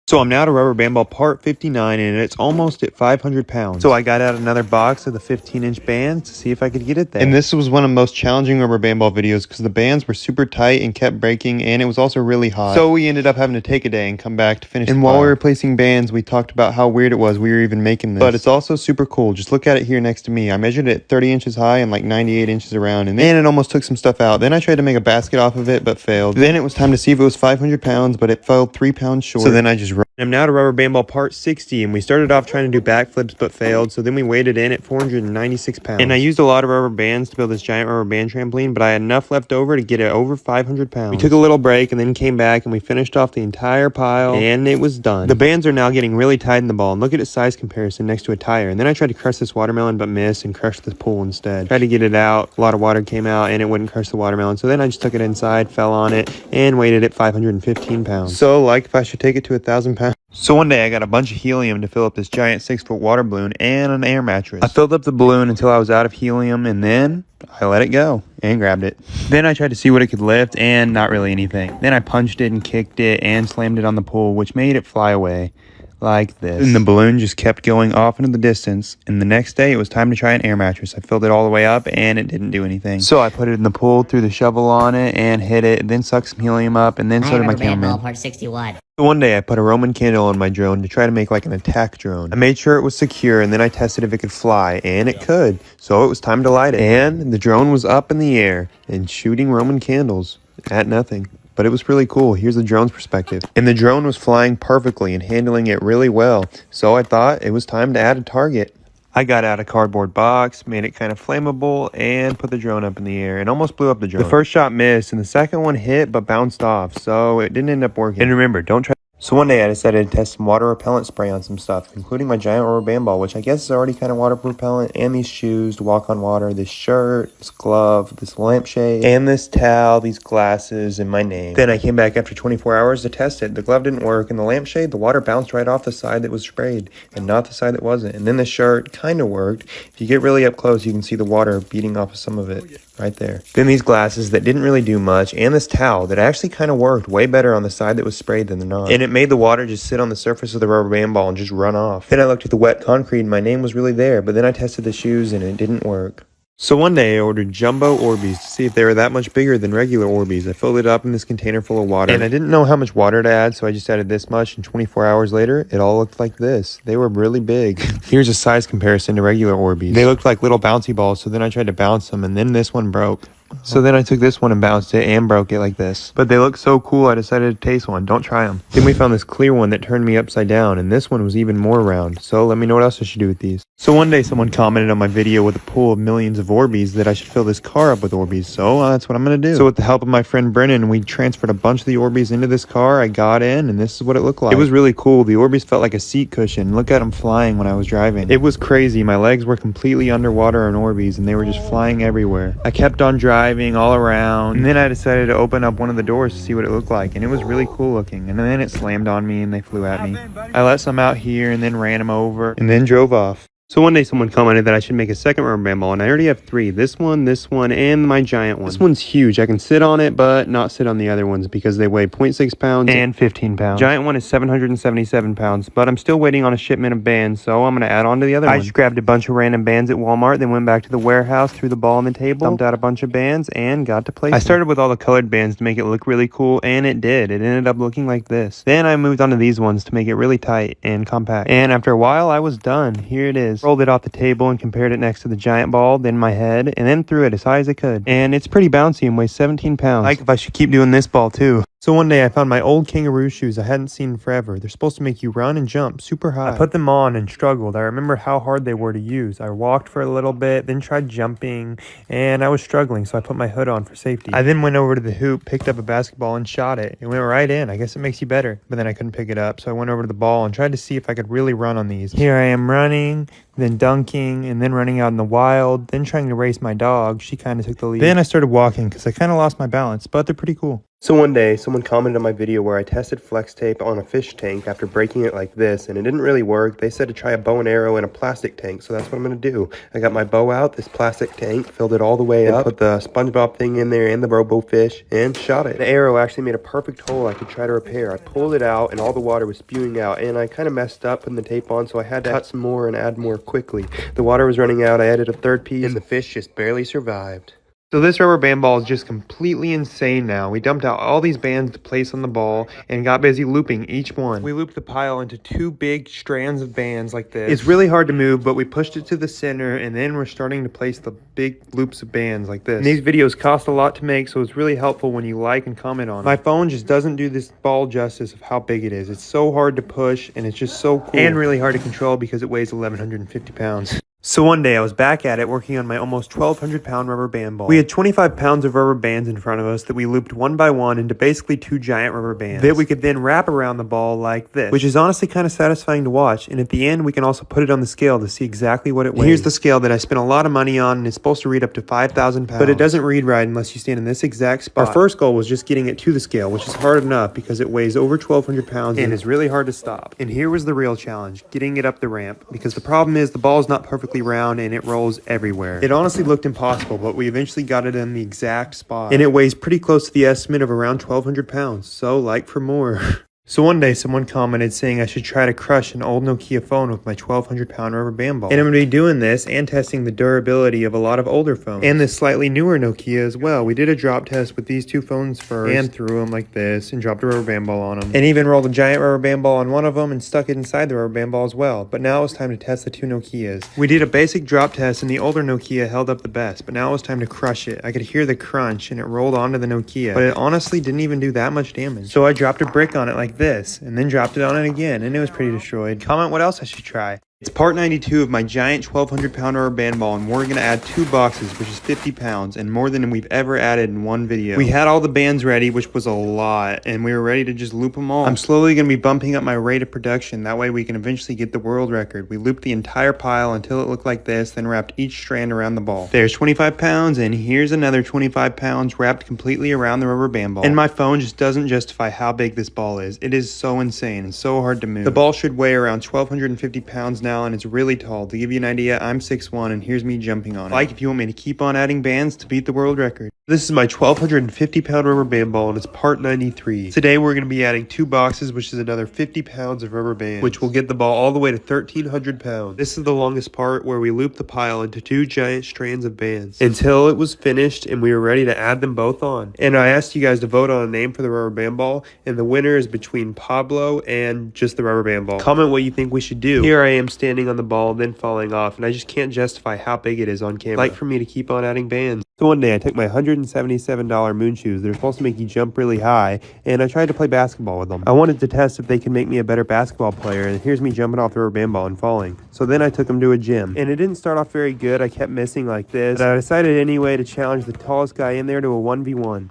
So I'm now at a rubber band ball part 59, and it's almost at 500 pounds. So I got out another box of the 15-inch bands to see if I could get it there. And this was one of the most challenging rubber band ball videos because the bands were super tight and kept breaking, and it was also really hot. So we ended up having to take a day and come back to finish. And while we were placing bands, we talked about how weird it was we were even making this. But it's also super cool. Just look at it here next to me. I measured it 30 inches high and like 98 inches around, and then it almost took some stuff out. Then I tried to make a basket off of it, but failed. Then it was time to see if it was 500 pounds, but it fell 3 pounds short. So then I just I'm now at a rubber band ball part 60, and we started off trying to do backflips but failed, so then we weighed it in at 496 pounds. And I used a lot of rubber bands to build this giant rubber band trampoline, but I had enough left over to get it over 500 pounds. We took a little break and then came back, and we finished off the entire pile, and it was done. The bands are now getting really tight in the ball, and look at its size comparison next to a tire. And then I tried to crush this watermelon but missed and crushed the pool instead. Tried to get it out, a lot of water came out, and it wouldn't crush the watermelon, so then I just took it inside, fell on it, and weighed it at 515 pounds. So like if I should take it to 1,000 pounds. So one day I got a bunch of helium to fill up this giant 6-foot water balloon and an air mattress. I filled up the balloon until I was out of helium, and then I let it go and grabbed it. Then I tried to see what it could lift, and not really anything. Then I punched it and kicked it and slammed it on the pool, which made it fly away like this. And the balloon just kept going off into the distance. And the next day it was time to try an air mattress. I filled it all the way up and it didn't do anything. So I put it in the pool, threw the shovel on it and hit it, and then sucked some helium up, and then so did my cameraman. Part 61. So one day I put a Roman candle on my drone to try to make like an attack drone. I made sure it was secure, and then I tested if it could fly, and it could. So it was time to light it. And the drone was up in the air and shooting Roman candles at nothing. But it was really cool. Here's the drone's perspective. And the drone was flying perfectly and handling it really well. So I thought it was time to add a target. I got out a cardboard box, made it kind of flammable, and put the drone up in the air and almost blew up the drone. The first shot missed, and the second one hit but bounced off, so it didn't end up working. And remember, don't try So one day I decided to test some water repellent spray on some stuff, including my giant rubber band ball, which I guess is already kind of water repellent, and these shoes to walk on water, this shirt, this glove, this lampshade, and this towel, these glasses, and my name. Then I came back after 24 hours to test it. The glove didn't work, and the lampshade, the water bounced right off the side that was sprayed, and not the side that wasn't. And then the shirt kind of worked. If you get really up close, you can see the water beating off of some of it. Right there. Then these glasses that didn't really do much, and this towel that actually kind of worked way better on the side that was sprayed than the non. And it made the water just sit on the surface of the rubber band ball and just run off. Then I looked at the wet concrete and my name was really there, but then I tested the shoes and it didn't work. So one day I ordered jumbo Orbeez to see if they were that much bigger than regular Orbeez. I filled it up in this container full of water, and I didn't know how much water to add, so I just added this much, and 24 hours later, it all looked like this. They were really big. Here's a size comparison to regular Orbeez. They looked like little bouncy balls, so then I tried to bounce them, and then this one broke. So then I took this one and bounced it and broke it like this. But they look so cool, I decided to taste one. Don't try them. Then we found this clear one that turned me upside down, and this one was even more round. So let me know what else I should do with these. So one day someone commented on my video with a pool of millions of Orbeez that I should fill this car up with Orbeez. So that's what I'm going to do. So with the help of my friend Brennan, we transferred a bunch of the Orbeez into this car. I got in, and this is what it looked like. It was really cool. The Orbeez felt like a seat cushion. Look at them flying when I was driving. It was crazy. My legs were completely underwater on Orbeez, and they were just flying everywhere. I kept on driving all around, and then I decided to open up one of the doors to see what it looked like, and it was really cool looking. And then it slammed on me and they flew at me. I let some out here and then ran them over and then drove off. So one day someone commented that I should make a second rubber band ball, and I already have 3. This one, and my giant one. This one's huge. I can sit on it, but not sit on the other ones because they weigh 0.6 pounds and 15 pounds. Giant one is 777 pounds, but I'm still waiting on a shipment of bands, so I'm going to add on to the other one. I just grabbed a bunch of random bands at Walmart, then went back to the warehouse, threw the ball on the table, dumped out a bunch of bands, and got to place. I started with all the colored bands to make it look really cool, and it did. It ended up looking like this. Then I moved on to these ones to make it really tight and compact. And after a while, I was done. Here it is. Rolled it off the table and compared it next to the giant ball, then my head, and then threw it as high as I could. And it's pretty bouncy and weighs 17 pounds. Like if I should keep doing this ball too. So one day I found my old kangaroo shoes I hadn't seen in forever. They're supposed to make you run and jump super high. I put them on and struggled. I remember how hard they were to use. I walked for a little bit, then tried jumping, and I was struggling, so I put my hood on for safety. I then went over to the hoop, picked up a basketball, and shot it. It went right in. I guess it makes you better. But then I couldn't pick it up, so I went over to the ball and tried to see if I could really run on these. Here I am running, then dunking, and then running out in the wild, then trying to race my dog. She kind of took the lead. Then I started walking because I kind of lost my balance, but they're pretty cool. So one day, someone commented on my video where I tested flex tape on a fish tank after breaking it like this, and it didn't really work. They said to try a bow and arrow in a plastic tank, so that's what I'm going to do. I got my bow out, this plastic tank, filled it all the way up, put the SpongeBob thing in there and the robo fish, and shot it. The arrow actually made a perfect hole I could try to repair. I pulled it out, and all the water was spewing out, and I kind of messed up putting the tape on, so I had to cut some more and add more quickly. The water was running out, I added a third piece, and the fish just barely survived. So this rubber band ball is just completely insane now. We dumped out all these bands to place on the ball and got busy looping each one. We looped the pile into 2 big strands of bands like this. It's really hard to move, but we pushed it to the center, and then we're starting to place the big loops of bands like this. And these videos cost a lot to make, so it's really helpful when you like and comment on it. My phone just doesn't do this ball justice of how big it is. It's so hard to push, and it's just so cool. And really hard to control because it weighs 1,150 pounds. So one day I was back at it working on my almost 1,200 pound rubber band ball. We had 25 pounds of rubber bands in front of us that we looped one by one into basically 2 giant rubber bands that we could then wrap around the ball like this, which is honestly kind of satisfying to watch. And at the end we can also put it on the scale to see exactly what it weighs. Here's the scale that I spent a lot of money on, and it's supposed to read up to 5,000 pounds, but it doesn't read right unless you stand in this exact spot. Our first goal was just getting it to the scale, which is hard enough because it weighs over 1,200 pounds and is really hard to stop. And here was the real challenge, getting it up the ramp, because the problem is the ball is not perfectly round and it rolls everywhere. It honestly looked impossible, but we eventually got it in the exact spot. And it weighs pretty close to the estimate of around 1,200 pounds, so like for more. So one day someone commented saying I should try to crush an old Nokia phone with my 1,200 pound rubber band ball. And I'm going to be doing this and testing the durability of a lot of older phones. And this slightly newer Nokia as well. We did a drop test with these 2 phones first and threw them like this and dropped a rubber band ball on them. And even rolled a giant rubber band ball on one of them and stuck it inside the rubber band ball as well. But now it was time to test the 2 Nokias. We did a basic drop test and the older Nokia held up the best, but now it was time to crush it. I could hear the crunch and it rolled onto the Nokia, but it honestly didn't even do that much damage. So I dropped a brick on it like this and then dropped it on it again, and it was pretty destroyed. Comment what else I should try. It's part 92 of my giant 1,200 pound rubber band ball, and we're going to add 2 boxes, which is 50 pounds, and more than we've ever added in one video. We had all the bands ready, which was a lot, and we were ready to just loop them all. I'm slowly going to be bumping up my rate of production, that way we can eventually get the world record. We looped the entire pile until it looked like this, then wrapped each strand around the ball. There's 25 pounds, and here's another 25 pounds wrapped completely around the rubber band ball. And my phone just doesn't justify how big this ball is. It is so insane and so hard to move. The ball should weigh around 1,250 pounds now, and it's really tall. To give you an idea, I'm 6'1", and here's me jumping on it. Like if you want me to keep on adding bands to beat the world record. This is my 1,250 pound rubber band ball, and it's part 93. Today we're going to be adding 2 boxes, which is another 50 pounds of rubber bands, which will get the ball all the way to 1,300 pounds. This is the longest part, where we loop the pile into 2 giant strands of bands until it was finished and we were ready to add them both on. And I asked you guys to vote on a name for the rubber band ball, and the winner is between Pablo and just the rubber band ball. Comment what you think we should do. Here I am standing on the ball, then falling off, and I just can't justify how big it is on camera. Like for me to keep on adding bands. So one day I took my $177 moon shoes. They're supposed to make you jump really high, and I tried to play basketball with them. I wanted to test if they could make me a better basketball player, and here's me jumping off the rubber band ball and falling. So then I took them to a gym, and it didn't start off very good. I kept missing like this, but I decided anyway to challenge the tallest guy in there to a 1v1.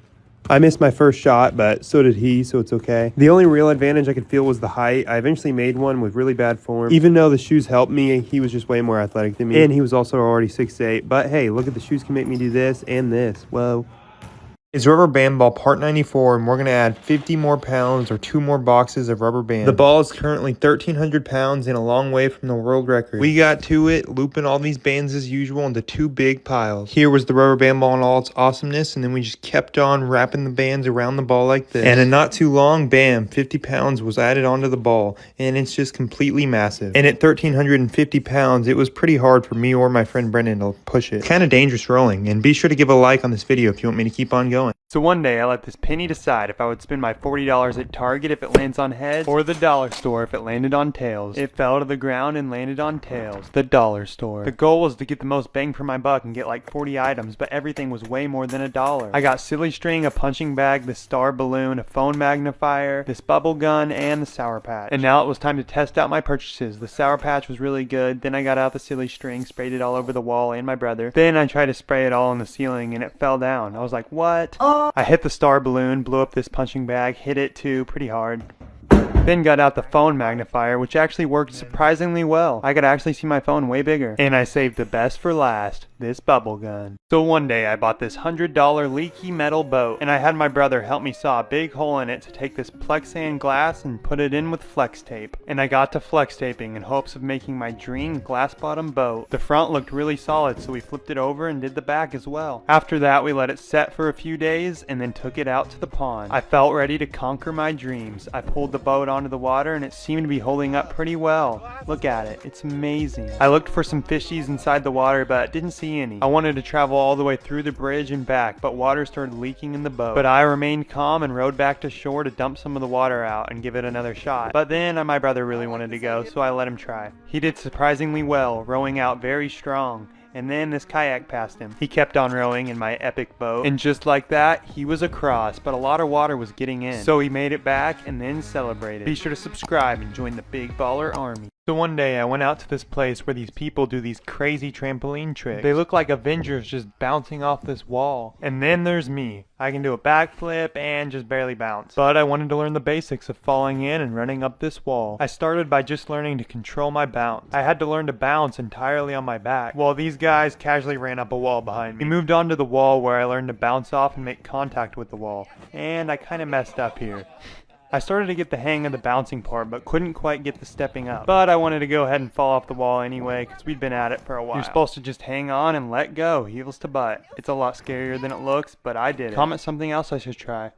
I missed my first shot, but so did he, so it's okay. The only real advantage I could feel was the height. I eventually made one with really bad form. Even though the shoes helped me, he was just way more athletic than me, and he was also already 6'8". But hey, look at the shoes can make me do this and this. Whoa. It's rubber band ball part 94, and we're going to add 50 more pounds or 2 more boxes of rubber band. The ball is currently 1,300 pounds and a long way from the world record. We got to it, looping all these bands as usual into 2 big piles. Here was the rubber band ball in all its awesomeness, and then we just kept on wrapping the bands around the ball like this. And in not too long, bam, 50 pounds was added onto the ball, and it's just completely massive. And at 1,350 pounds, it was pretty hard for me or my friend Brendan to push it. Kind of dangerous rolling, and be sure to give a like on this video if you want me to keep on going. So one day I let this penny decide if I would spend my $40 at Target if it lands on heads, or the dollar store if it landed on tails. It fell to the ground and landed on tails. The dollar store. The goal was to get the most bang for my buck and get like 40 items, but everything was way more than $1. I got silly string, a punching bag, the star balloon, a phone magnifier, this bubble gun, and the Sour Patch. And now it was time to test out my purchases. The Sour Patch was really good. Then I got out the silly string, sprayed it all over the wall and my brother. Then I tried to spray it all on the ceiling and it fell down. I was like, what? I hit the star balloon, blew up this punching bag, hit it too pretty hard. Then got out the phone magnifier, which actually worked surprisingly well. I could actually see my phone way bigger. And I saved the best for last, this bubble gun. So one day I bought this $100 leaky metal boat, and I had my brother help me saw a big hole in it to take this Plexan glass and put it in with flex tape. And I got to flex taping in hopes of making my dream glass bottom boat. The front looked really solid, so we flipped it over and did the back as well. After that we let it set for a few days and then took it out to the pond. I felt ready to conquer my dreams. I pulled the boat onto the water and it seemed to be holding up pretty well. Look at it, it's amazing. I looked for some fishies inside the water but didn't see any. I wanted to travel all the way through the bridge and back, but water started leaking in the boat. But I remained calm and rowed back to shore to dump some of the water out and give it another shot. But then my brother really wanted to go, so I let him try. He did surprisingly well, rowing out very strong. And then this kayak passed him. He kept on rowing in my epic boat, and just like that, he was across, but a lot of water was getting in. So he made it back and then celebrated. Be sure to subscribe and join the Big Baller Army. So one day I went out to this place where these people do these crazy trampoline tricks. They look like Avengers just bouncing off this wall. And then there's me. I can do a backflip and just barely bounce. But I wanted to learn the basics of falling in and running up this wall. I started by just learning to control my bounce. I had to learn to bounce entirely on my back, while these guys casually ran up a wall behind me. We moved on to the wall where I learned to bounce off and make contact with the wall. And I kinda messed up here. I started to get the hang of the bouncing part, but couldn't quite get the stepping up. But I wanted to go ahead and fall off the wall anyway, because we'd been at it for a while. You're supposed to just hang on and let go, heels to butt. It's a lot scarier than it looks, but I did it. Comment something else I should try.